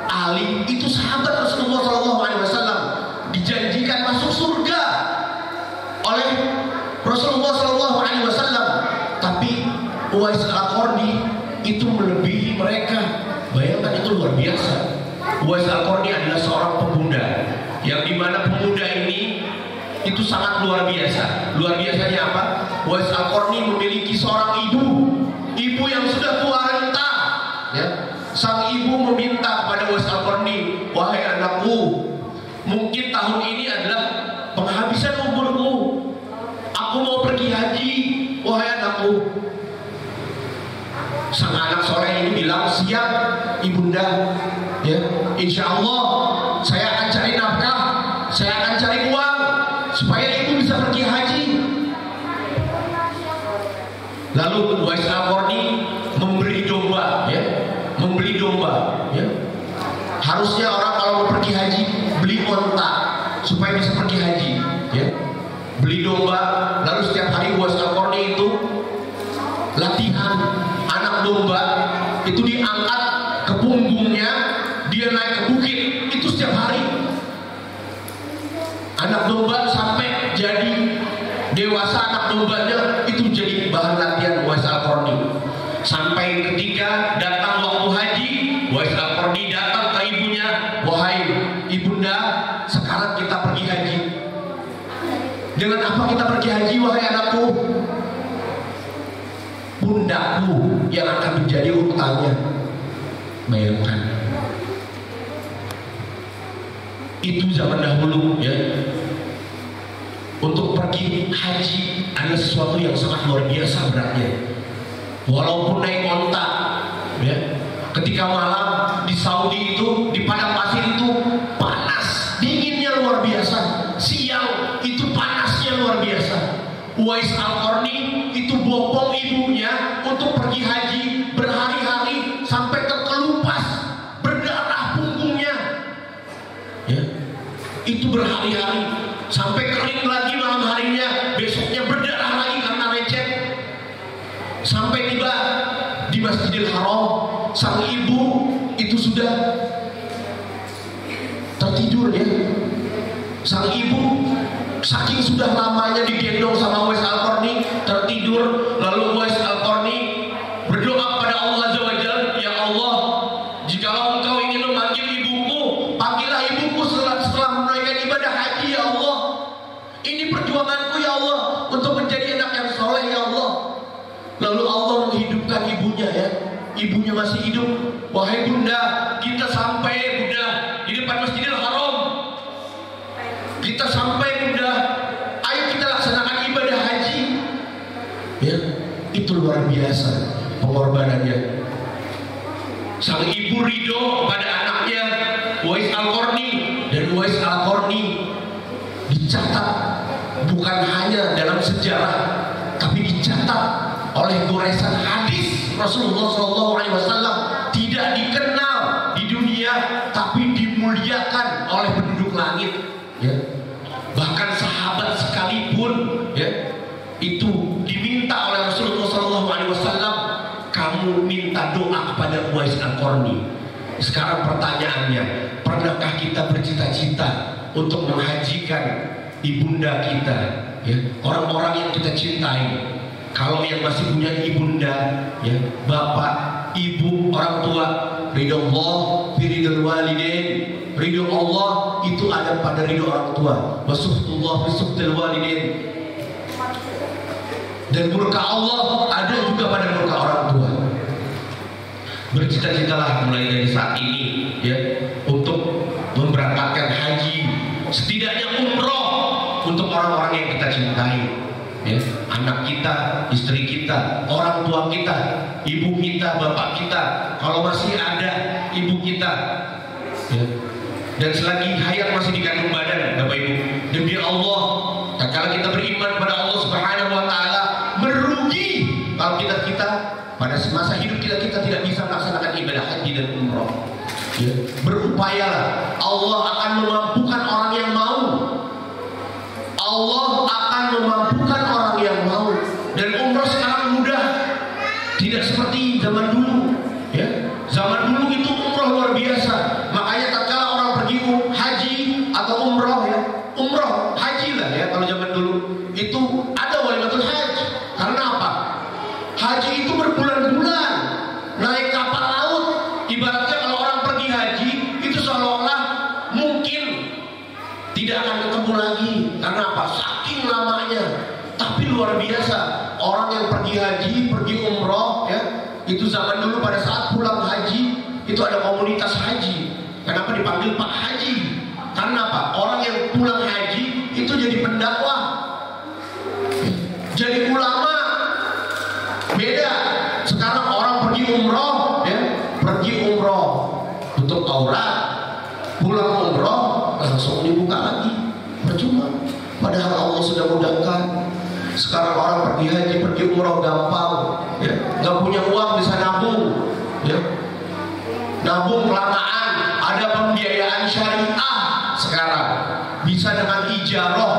Ali itu sahabat Rasulullah SAW, dijanjikan masuk surga oleh Rasulullah SAW, tapi Uwais Al-Qarni itu melebihi mereka. Bayangkan, itu luar biasa. Uwais Al-Qarni adalah seorang pemuda yang dimana pemuda ini itu sangat luar biasa. Luar biasanya apa? Uwais Al-Qarni memiliki seorang ibu yang sudah tua renta, ya. Sang ibu meminta kepada Uwais Al-Qarni, wahai anakku, mungkin tahun ini adalah penghabisan umurmu, aku mau pergi haji, wahai anakku. Sang anak soleh ini bilang, siap ibunda, ya, insya Allah saya akan cari nafkah, saya akan cari uang supaya ibu bisa pergi haji. Lalu Uwais Al-Qarni membeli domba, ya, membeli domba, ya. Harusnya orang kalau mau pergi haji beli onta supaya bisa pergi haji, ya. Beli domba, lalu setiap hari Uwais Al-Qarni itu latihan. Anak domba itu diangkat ke punggungnya, dia naik ke bukit, itu setiap hari. Anak domba sampai jadi dewasa, anak dombanya itu jadi bahan latihan Uwais Al-Qarni. Sampai ketika datang waktu haji, Uwais Al-Qarni datang ke ibunya, wahai ibunda, sekarang kita pergi haji. Dengan apa kita pergi haji, wahai anakku? Bundakku yang akan menjadi urutannya. Bayangkan, itu zaman dahulu, ya. Untuk pergi haji adalah sesuatu yang sangat luar biasa beratnya. Walaupun naik onta, ya. Ketika malam di Saudi itu, di padang pasir itu panas, dinginnya luar biasa. Siang itu panasnya luar biasa. Uwais Al-Qarni itu bopong ibunya untuk pergi haji berhari-hari sampai terkelupas, berdarah punggungnya, ya. Itu berhari-hari sampai kering lagi malam harinya, besoknya berdarah lagi karena lecet. Sampai tiba di Masjidil Haram, sang ibu itu sudah tertidur, ya. Sang ibu saking sudah lamanya digendong sama Uwais Al-Qarni, tertidur. Lalu Uwais Al-Qarni berdoa kepada Allah Azza wa Jalla, ya Allah, jikalau engkau ingin memanggil ibuku, panggillah ibuku setelah menunaikan ibadah haji, ya Allah. Ini perjuanganku, ya Allah, untuk menjadi anak yang soleh, ya Allah. Lalu Allah menghidupkan ibunya, ya. Ibunya masih hidup. Wahai bunda, kita sampai, bunda, di depan Masjidil Haram. Kita sampai, bunda, ayo kita laksanakan ibadah haji, ya. Itu luar biasa pengorbanannya. Sang ibu ridho pada anaknya Uwais Al-Qarni, dan Uwais Al-Qarni dicatat bukan hanya dalam sejarah, tapi dicatat oleh goresan hadis Rasulullah SAW. Tidak dikenal di dunia, tapi dimuliakan oleh penduduk langit, ya. Bahkan sahabat sekalipun, ya, itu diminta oleh Rasulullah SAW, kamu minta doa kepada Uwais Al-Qarni. Sekarang pertanyaannya, pernahkah kita bercita-cita untuk menghajikan ibunda kita, ya, orang-orang yang kita cintai? Kalau yang masih punya ibunda, ya, bapak, ibu, orang tua, ridho Allah fi ridhol walidain. Ridho Allah itu ada pada ridho orang tua. Wasuhtullah fi suhtil walidain. Dan murka Allah ada juga pada murka orang tua. Bercita-citalah mulai dari saat ini, ya, untuk memberangkatkan haji, setidaknya umroh untuk orang-orang yang kita cintai, ya, anak kita, istri kita, orang tua kita, ibu kita, bapak kita, kalau masih ada ibu kita, ya. Dan selagi hayat masih di kandung badan, Bapak Ibu, demi Allah, kalau kita beriman pada Allah Subhanahu wa Ta'ala, merugi kalau kita pada masa hidup kita tidak bisa melaksanakan ibadah haji dan umroh, ya. Berupayalah, Allah akan memampukan orang yang mau. Allah akan akan memampukan orang yang mau. Dan umroh sekarang mudah, tidak seperti zaman dulu. Ya, zaman dulu itu umroh luar biasa. Makanya tatkala orang pergi haji atau umroh, ya, umroh haji lah ya kalau zaman dulu itu ada walimatul haji. Karena apa? Haji itu berbulan-bulan naik kapal laut. Ibaratnya kalau orang pergi haji itu seolah-olah mungkin tidak akan ketemu lagi. Karena apa? Saking lamanya. Tapi luar biasa, orang yang pergi haji, pergi umroh, ya, itu zaman dulu pada saat pulang haji itu ada komunitas haji. Kenapa dipanggil Pak Haji? Karena apa? Orang yang pulang haji itu jadi pendakwah, jadi ulama. Beda. Sekarang orang pergi umroh, ya, pergi umroh tutup aurat, pulang umroh langsung dibuka lagi, percuma. Padahal Allah sudah mudahkan. Sekarang orang pergi haji, pergi umroh gampang, ya. Nggak punya uang bisa nabung, ya. Nabung kelamaan, ada pembiayaan syariah sekarang. Bisa dengan ijarah,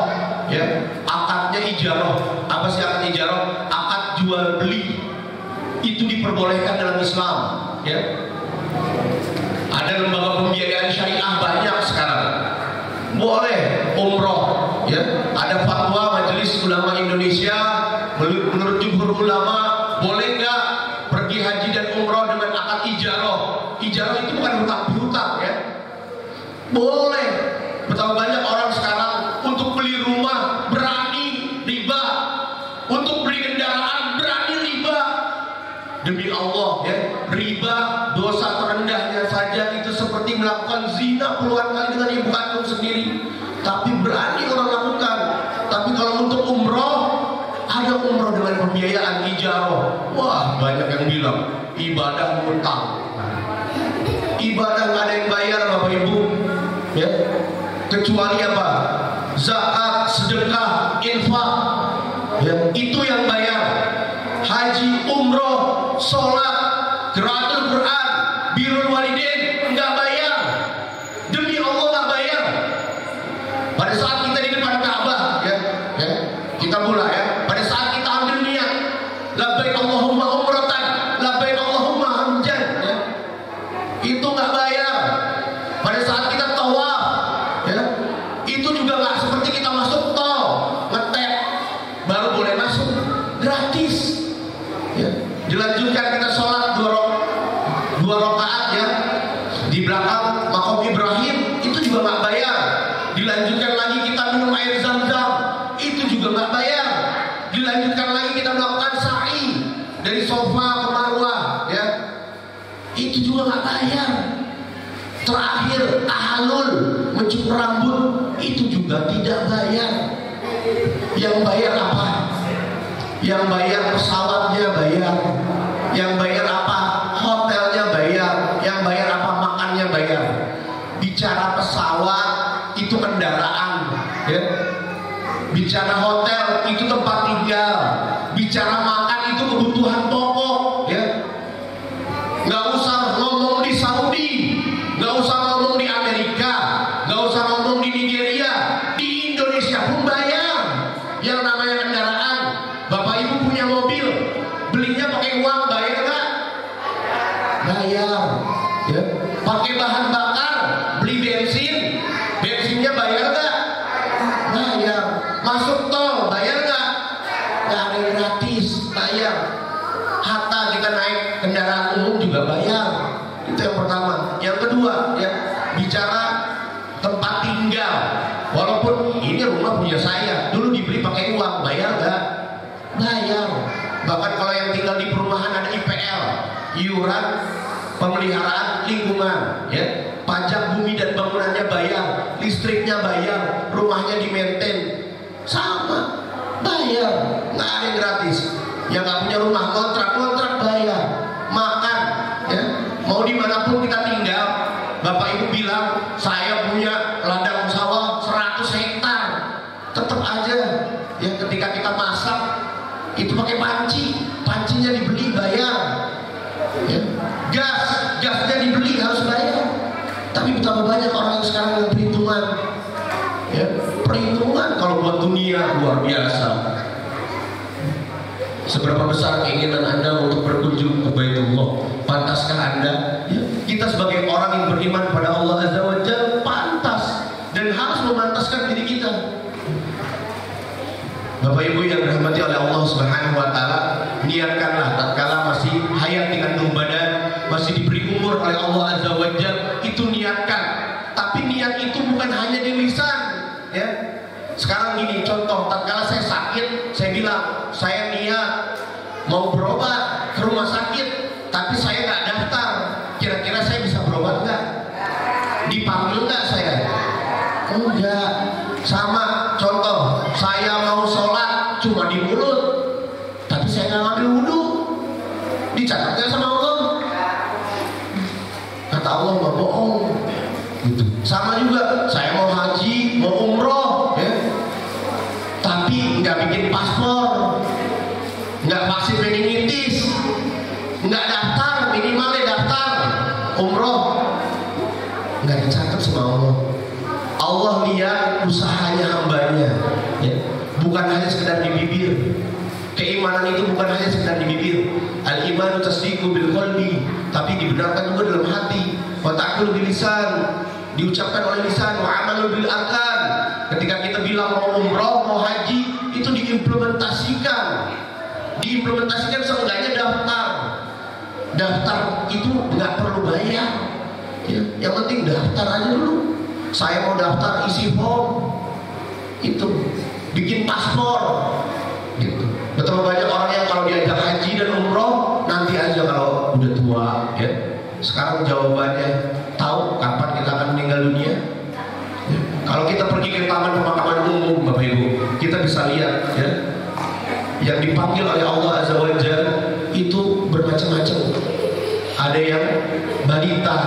ya. Akadnya ijarah. Apa sih akad ijarah? Akad jual beli. Itu diperbolehkan dalam Islam, ya. Ada lembaga pembiayaan syariah banyak sekarang. Boleh umroh, ya. Ada fatwa Majelis Ulama Indonesia, menurut jumhur ulama, boleh nggak pergi haji dan umroh dengan akad ijarah? Ijarah itu bukan hutang piutang, ya. Boleh. Betapa banyak orang sekarang untuk beli rumah berani riba, untuk beli kendaraan berani riba. Demi Allah, ya, riba dosa terendahnya saja itu seperti melakukan zina puluhan kali dengan ibu kandung sendiri. Tapi berani orang lakukan. Tapi kalau untuk umroh, ada umroh dengan pembiayaan ijarah. Wah, banyak yang bilang ibadah utang. Ibadah nggak ada yang bayar, Bapak Ibu, ya. Kecuali apa? Zakat, sedekah, infak, ya, itu yang bayar. Haji, umroh, sholat, qiraatul Quran, birrul walidain nggak bayar. Demi Allah nggak bayar. Pada saat kita di depan Ka'bah, ya, kita mulai, ya. Pada saat kita ambil niat, labbaik Allahumma umratan, labbaik Allahumma hamdan, ya, itu nggak bayar. Pada saat kita tawaf, ya, itu juga nggak seperti kita masuk tol, ngetep baru boleh masuk, gratis. Ya. Dilanjutkan kita sholat dua rakaat, ya, di belakang Maqam Ibrahim, itu juga nggak bayar. Dilanjutkan lagi kita minum air Zam-Zam, itu juga nggak bayar. Dilanjutkan lagi kita melakukan sa'i dari Sofa ke Marwah, ya, itu juga nggak bayar. Terakhir tahalul, mencukur rambut, itu juga tidak bayar. Yang bayar apa? Yang bayar pesawatnya bayar. Yang bayar apa? Hotelnya bayar. Yang bayar apa? Makannya bayar. Bicara pesawat itu kendaraan, ya. Bicara hotel itu tempat tinggal. Bicara makan itu kebutuhan pokok, ya. Nggak usah ngomong di Saudi, nggak usah ngomong di Amerika, nggak usah ngomong di Nigeria, di Indonesia pun bayar. Yang namanya kendaraan. Bapak Ibu punya mobil, belinya pakai uang, bayar nggak? Bayar, ya. Pakai bahan bakar, beli bensin, bensinnya bayar nggak? Bayar. Masuk tol, bayar nggak? Nggak ada yang gratis, bayar. Hatta kita naik kendaraan umum juga bayar. Itu yang pertama. Yang kedua, ya, bicara tempat tinggal. Walaupun ini rumah punya saya, dulu dibeli pakai uang, bayar nggak? Bayar. Bahkan kalau yang tinggal di perumahan ada IPL, iuran pemeliharaan lingkungan, ya, pajak bumi dan bangunannya bayar, listriknya bayar, rumahnya di-maintain, sama bayar. Nggak ada yang gratis. Yang nggak punya rumah kontrak bayar. Makan, ya, mau dimanapun kita tinggal. Bapak Ibu bilang saya punya ladang sawah 100 hektar, tetap aja, ya, ketika kita masak itu pakai panci, pancinya dibeli bayar, ya. Gasnya dibeli harus bayar. Tapi betapa banyak orang yang sekarang yang perhitungan, ya, Ya, perhitungan kalau buat dunia luar biasa. Seberapa besar keinginan Anda untuk berkunjung ke Baitullah? Pantaskah Anda? Ya, kita sebagai orang yang beriman pada Allah Azza wa Jalla pantas dan harus memantaskan diri kita. Bapak Ibu yang dirahmati oleh Allah Subhanahu wa taala, niatkanlah tatkala masih hayat dengan badan, masih diberi umur oleh Allah Azza wa Jalla, itu niatkan. Tapi niat itu bukan hanya di lisan, ya. Sekarang gini contoh, tatkala saya sakit, saya bilang saya niat mau berobat ke rumah sakit, tapi saya nggak daftar. Kira-kira saya bisa berobat nggak? Dipanggil nggak saya? Enggak. Sama contoh, saya mau sholat cuma di mulut, tapi saya nggak ngambil wudhu, dicatatnya sama Allah. Kata Allah nggak bohong. Gitu. Sama juga, saya mau haji, mau umroh, ya, tapi nggak bikin paspor, nggak vaksin meningitis, nggak daftar, minimalnya daftar umroh, nggak dicatat sama Allah. Allah lihat usahanya hambanya, ya, bukan hanya sekedar di bibir. Keimanan itu bukan hanya sekedar di bibir. Al-imanu tasdiqu bil qalbi, tapi dibenarkan juga dalam hati. Wa ta'qulu bil lisan, diucapkan oleh lisan. Wa amalu bil arkan, ketika kita bilang mau umroh, mau haji, itu diimplementasikan. Diimplementasikan seenggaknya daftar. Daftar itu nggak perlu bayar, ya. Yang penting daftar aja dulu. Saya mau daftar, isi form, itu bikin paspor, gitu. Betapa banyak orang yang kalau diajak haji dan umroh nanti aja kalau udah tua, ya. Sekarang jawabannya, tahu kapan kita akan meninggal dunia? Ya. Kalau kita pergi ke taman pemakaman umum, Bapak Ibu, kita bisa lihat, ya, yang dipanggil oleh Allah Azza wa Jalla itu bermacam-macam. Ada yang balita,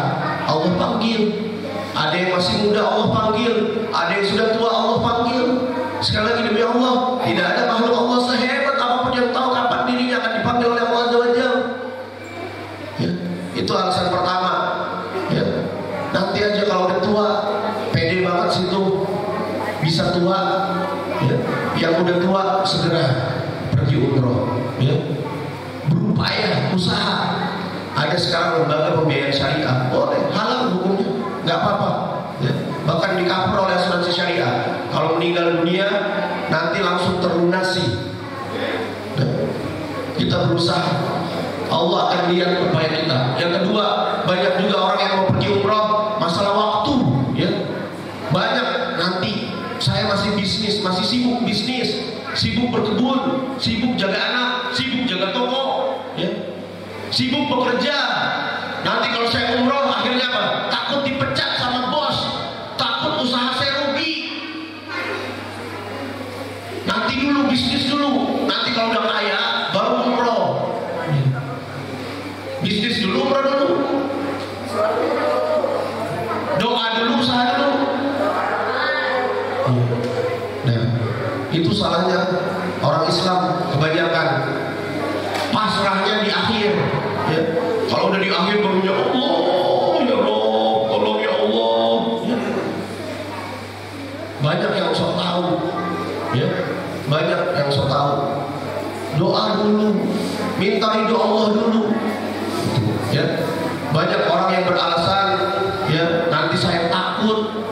Allah panggil. Ada yang masih muda, Allah panggil. Ada yang sudah tua, Allah panggil. Sekali lagi demi Allah, tidak ada makhluk Allah sehebat apapun yang tahu kapan dirinya akan dipanggil oleh Allah Azza wa Jalla. Ya, itu alasan pertama. Ya, nanti aja kalau udah tua, pede banget situ, bisa tua. Ya, yang udah tua segera pergi umroh. Ya, berupaya, usaha. Ada sekarang lembaga pembiayaan syariah, boleh, halal hukumnya, nggak apa-apa. Ya, bahkan di-cover oleh asuransi syariah. Kalau meninggal dunia nanti langsung terlunasi. Ya, kita berusaha, Allah akan lihat upaya kita. Yang kedua, banyak juga orang yang mau pergi umroh, masalah waktu, ya. Banyak nanti saya masih bisnis, masih sibuk bisnis, sibuk berkebun, sibuk jaga anak, sibuk jaga toko, ya. Sibuk bekerja. Nanti kalau saya umroh akhirnya apa? Takut dipecat sama bos, takut usaha saya rugi. Nanti dulu bisnis dulu, nanti kalau udah kaya baru umroh. Bisnis dulu, umroh dulu. Doa dulu, usaha dulu. Nah, itu salahnya orang Islam kebanyakan. Pasrahnya di akhir, ya. Kalau udah di akhir baru ya Allah, ya Rob, tolong ya Allah, ya. Banyak yang sok tahu, ya. Banyak yang sok tahu. Doa dulu, minta ridho Allah dulu, ya. Banyak orang yang beralasan, ya, nanti saya takut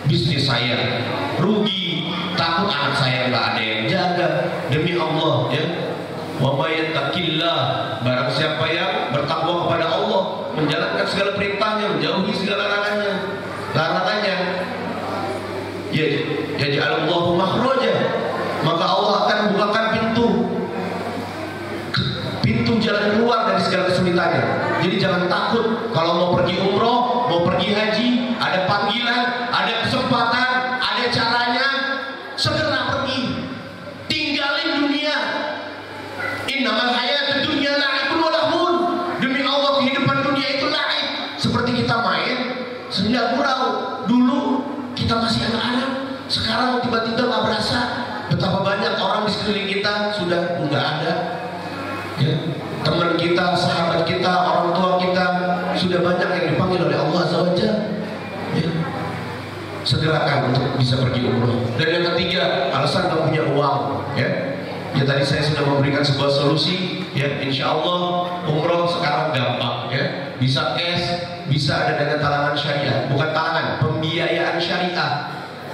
bisnis saya rugi, takut anak saya nggak ada yang jaga. Demi Allah, ya. Wa may yattaqillah, barang siapa yang bertakwa kepada Allah, menjalankan segala perintahnya, menjauhi segala larangannya, ya ja'alallahu makhraja, maka Allah akan bukakan pintu jalan keluar dari segala kesulitannya. Jadi jangan takut kalau mau pergi umroh, mau pergi haji, ada panggilan, ada kesempatan, ada caranya, segera pergi. Tinggalin dunia. Innamal hayatud dunya la'ibun wa lahun. Demi Allah, kehidupan dunia itu la'ib, seperti kita main senda gurau. Dulu kita masih anak-anak, sekarang tiba-tiba nggak berasa betapa banyak orang di sekeliling kita sudah nggak ada, ya. Teman kita, sahabat kita, orang tua kita sudah banyak yang dipanggil oleh Allah Azza wa Jalla, ya. segerakan untuk bisa pergi umroh. Dan yang ketiga, alasan gak punya uang, ya. Ya tadi saya sudah memberikan sebuah solusi, ya. Insya Allah umroh sekarang gampang, ya. Bisa cash, bisa ada dana talangan syariah, bukan talangan, pembiayaan syariah.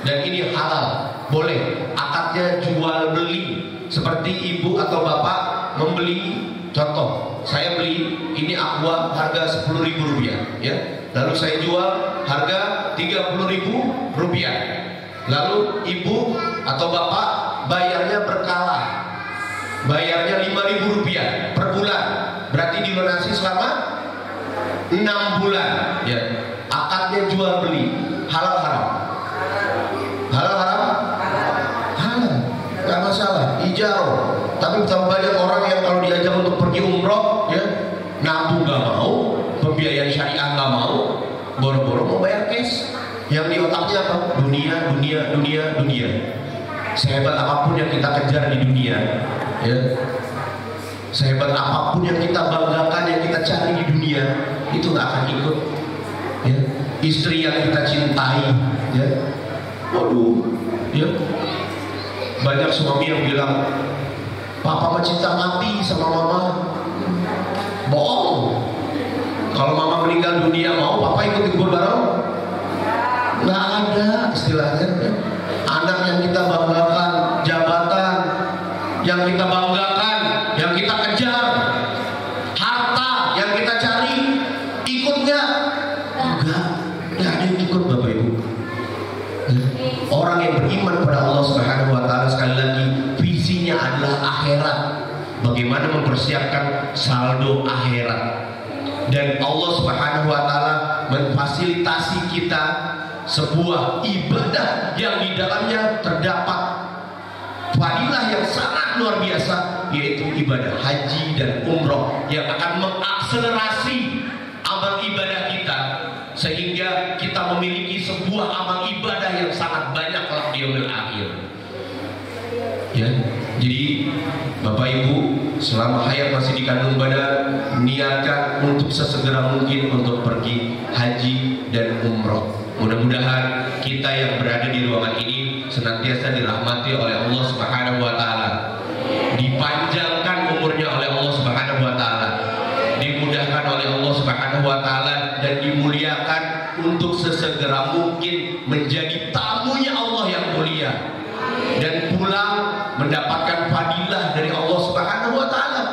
Dan ini halal, boleh. Akadnya jual beli, seperti ibu atau bapak membeli. Contoh, saya beli ini aqua harga Rp10.000, ya. Lalu saya jual harga Rp30.000. Lalu ibu atau bapak bayarnya berkala, bayarnya Rp5.000 per bulan. Berarti dilunasi selama 6 bulan, ya. Akadnya jual beli, halal haram? Halal haram? Halal, nggak masalah. Ijarah. Tapi betapa banyak orang yang kalau diajak untuk pergi umroh, ya, nabung nggak mau, pembiayaan syariah nggak mau, boro-boro mau bayar cash. Yang di otaknya apa? Dunia, dunia, dunia, dunia. Sehebat apapun yang kita kejar di dunia, ya, sehebat apapun yang kita banggakan, yang kita cari di dunia, itu nggak akan ikut, ya. Istri yang kita cintai, ya, waduh, ya. Banyak suami yang bilang, papa mah cinta mati sama mama. Bohong. Kalau mama meninggal dunia, mau papa ikut dikubur bareng? Nggak ada istilahnya, ya. Anak yang kita banggakan, jabatan yang kita banggakan, yang kita kejar, harta yang kita cari, ikutnya enggak ada yang ikut, Bapak Ibu. Orang yang beriman pada Allah Subhanahu wa taala, sekali lagi, visinya adalah akhirat. Bagaimana mempersiapkan saldo akhirat. Dan Allah Subhanahu wa taala memfasilitasi kita sebuah ibadah yang di dalamnya terdapat fadilah yang sangat luar biasa, yaitu ibadah haji dan umroh yang akan mengakselerasi amal ibadah kita, sehingga kita memiliki sebuah amal ibadah yang sangat banyak kelak di yaumil akhir, ya. Jadi Bapak Ibu, selama hayat masih dikandung badan, niatkan untuk sesegera mungkin untuk pergi haji dan umroh. Mudah-mudahan kita yang berada di ruangan ini senantiasa dirahmati oleh Allah Subhanahu wa taala, dipanjangkan umurnya oleh Allah Subhanahu wa taala, dimudahkan oleh Allah Subhanahu wa taala, dan dimuliakan untuk sesegera mungkin menjadi tamunya Allah yang mulia, dan pulang mendapatkan fadilah dari Allah Subhanahu wa taala,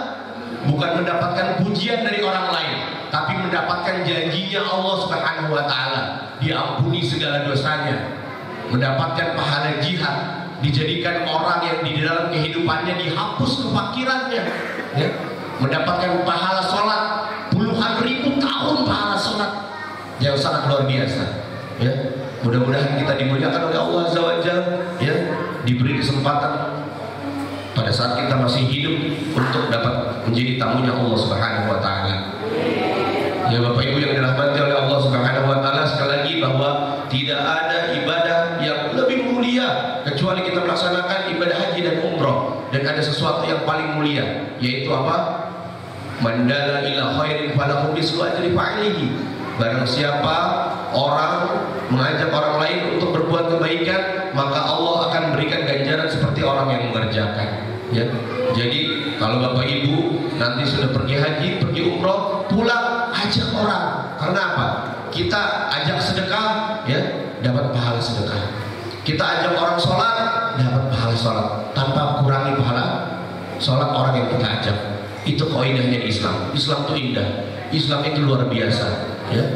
bukan mendapatkan pujian dari orang lain, tapi mendapatkan janjinya Allah Subhanahu wa taala, diampuni segala dosanya, mendapatkan pahala jihad, dijadikan orang yang di dalam kehidupannya dihapus kefakirannya, ya, mendapatkan pahala sholat puluhan ribu tahun, pahala sholat yang sangat luar biasa, ya. Mudah-mudahan kita dimuliakan oleh Allah Azza wa Jalla, ya, diberi kesempatan pada saat kita masih hidup untuk dapat menjadi tamunya Allah Subhanahu wa taala. Ya Bapak Ibu yang dirahmati oleh Allah Subhanahu wa taala, sekali lagi bahwa tidak ada ibadah yang lebih mulia kecuali kita melaksanakan ibadah haji dan umroh. Dan ada sesuatu yang paling mulia, yaitu apa? Mandala ila khairin falahu mislu ajri fa'ilihi. Barang siapa orang mengajak orang lain untuk berbuat kebaikan, maka Allah akan berikan ganjaran seperti orang yang mengerjakan, ya. Jadi kalau Bapak Ibu nanti sudah pergi haji, pergi umroh, pulang ajak orang. Karena apa? Kita ajak sedekah, ya, dapat pahala sedekah. Kita ajak orang sholat, dapat pahala sholat tanpa kurangi pahala sholat orang yang kita ajak. Itu kaidahnya Islam. Islam itu indah. Islam itu luar biasa, ya.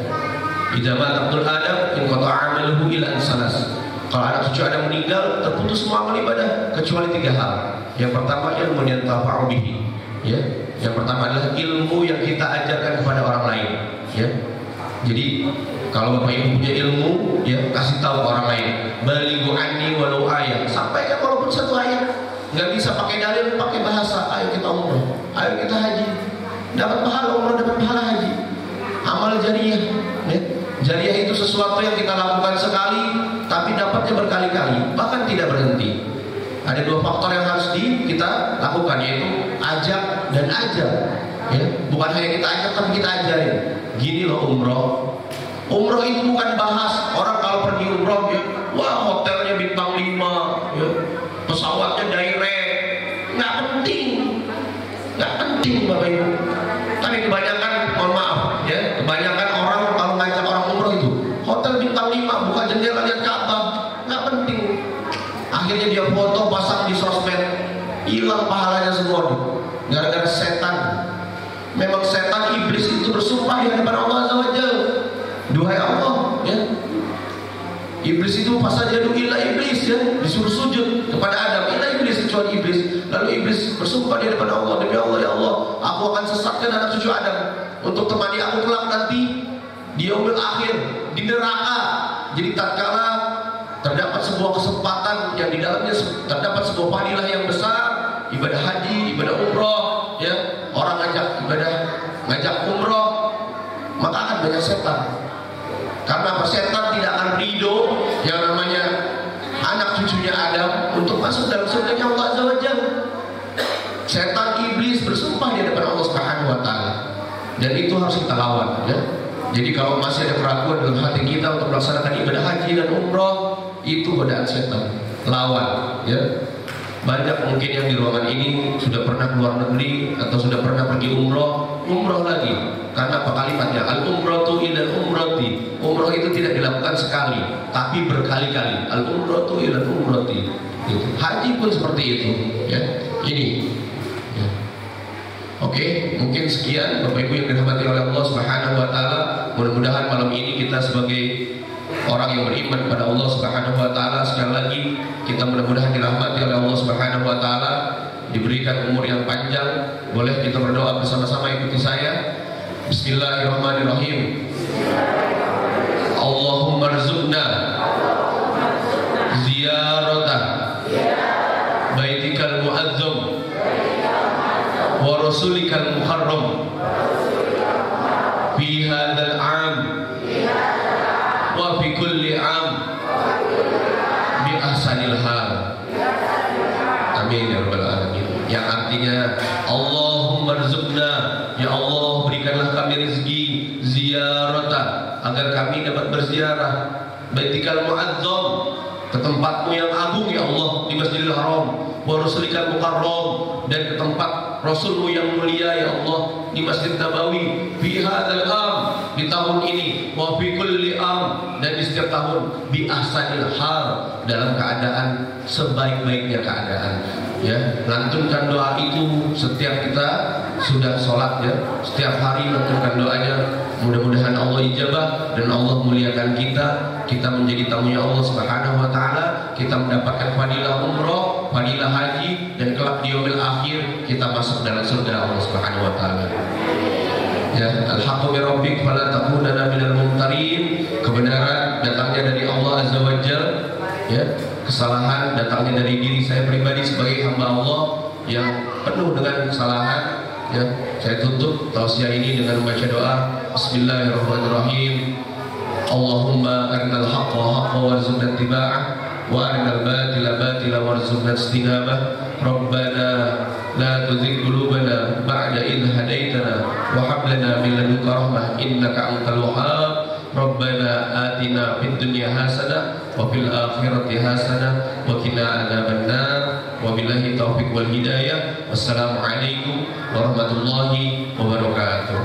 Idza mata Adam in qata'a 'amaluhu ila salas. Kalau anak cucu Adam meninggal, terputus semua amal ibadah kecuali 3 hal. Yang pertama ilmu yang tafa'u bihi, ya. Yang pertama adalah ilmu yang kita ajarkan kepada orang lain, ya. Jadi kalau Bapak Ibu punya ilmu, ya, kasih tahu ke orang lain. Balighu anni walau ayat. Sampaikan walaupun 1 ayat. Nggak bisa pakai dalil, pakai bahasa. Ayo kita umroh, ayo kita haji. Dapat pahala umroh, dapat pahala haji. Amal jariyah, ya. Jariyah itu sesuatu yang kita lakukan sekali, tapi dapatnya berkali-kali, bahkan tidak berhenti. Ada 2 faktor yang harus kita lakukan, yaitu ajak dan ajar, ya. Bukan hanya kita ajak, tapi kita ajarin. Gini loh umroh, Umroh itu bukan bahas orang kalau pergi umroh ya, wah hotelnya bintang 5, ya, pesawatnya direct, nggak penting Bapak Ibu. Tapi kebanyakan, mohon maaf ya, kebanyakan orang kalau ngajak orang umroh itu hotel bintang 5, buka jendela lihat Ka'bah, nggak penting. Akhirnya dia foto pasang di sosmed, hilang pahalanya semua nih, gara-gara setan. Memang setan iblis itu bersumpah di hadapan Allah Azza wa Jalla. Duhai Allah, ya, iblis itu pas saja illa iblis ya, disuruh sujud kepada Adam, illa iblis, kecuali iblis. Lalu iblis bersumpah di hadapan Allah, demi Allah ya Allah, aku akan sesatkan anak cucu Adam untuk temani aku kelak nanti di yaumil akhir, di neraka. Jadi tatkala terdapat sebuah kesempatan yang di dalamnya terdapat sebuah fadilah yang besar, ibadah haji, ibadah umroh, ya, orang ngajak umroh, maka akan banyak setan. Karena setan tidak akan ridho yang namanya anak cucunya Adam untuk masuk dalam surganya Allah Azza wa Jalla. Setan iblis bersumpah di hadapan Allah Subhanahu wa taala. Dan itu harus kita lawan, ya. Jadi kalau masih ada keraguan dalam hati kita untuk melaksanakan ibadah haji dan umroh, itu godaan setan. Lawan, ya. Banyak mungkin yang di ruangan ini sudah pernah keluar negeri atau sudah pernah pergi umroh lagi. Karena apa kalimatnya? Al-umratu ilal umrati. Umroh itu tidak dilakukan sekali, tapi berkali-kali. Al-umratu ilal umrati. Haji pun seperti itu, ya. Ini. Ya. Oke, mungkin sekian Bapak Ibu yang dirahmati oleh Allah Subhanahu wa taala. Mudah-mudahan malam ini kita sebagai orang yang beriman kepada Allah Subhanahu wa taala, sekali lagi kita mudah-mudahan dirahmati oleh Allah Subhanahu wa taala, diberikan umur yang panjang. Boleh kita berdoa bersama-sama, ikuti saya. Bismillahirrahmanirrahim. Allahumma rzuqna ziyarata baitikal mu'azzam wa rasulikal muharram fi hadzal 'am wa fi kulli 'am bi ahsanil hal. Amin ya rabbal alamin. Yang artinya Allahumma rzuqna, ya Allah berikanlah kami rezeki ziyarata, agar kami dapat berziarah baitikal mu'azzam, ke tempatmu yang agung ya Allah, di Masjidil Haram, wa rasulikal mukarram, dan ke tempat Rasulmu yang mulia ya Allah, di Masjid Nabawi, fi hadzal am, di tahun ini, wa fi kulli am, dan di setiap tahun, bi ahsanil hal, dalam keadaan sebaik-baiknya keadaan. Ya, lantunkan doa itu setiap kita sudah sholat, ya, setiap hari lantunkan doanya. Mudah-mudahan Allah ijabah dan Allah muliakan kita menjadi tamunya Allah Subhanahu wa taala, kita mendapatkan fadilah umroh, fadilah haji, dan kelak di yaumil akhir kita masuk dalam surga Allah Subhanahu wa taala. Ya, al-haqqu min rabbik fala takunanna minal mumtarin. Kebenaran datangnya dari Allah Azza wa Jalla, ya. Kesalahan datangnya dari diri saya pribadi sebagai hamba Allah yang penuh dengan kesalahan. Ya, saya tutup tausiah ini dengan membaca doa. Bismillahirrahmanirrahim. Allahumma arinal haqqa haqqa warzuqna ittiba'ah wa arinal batila batila warzuqna ijtinabah. Rabbana la tuzigh qulubana ba'da idh hadaitana wa hab lana min ladunka rahmah innaka antal wahhab. Rabbana atina fid dunya hasanah wa fil akhirati hasanah wa qina adzabannar. Wabillahi taufiq wal hidayah. Wassalamualaikum warahmatullahi wabarakatuh.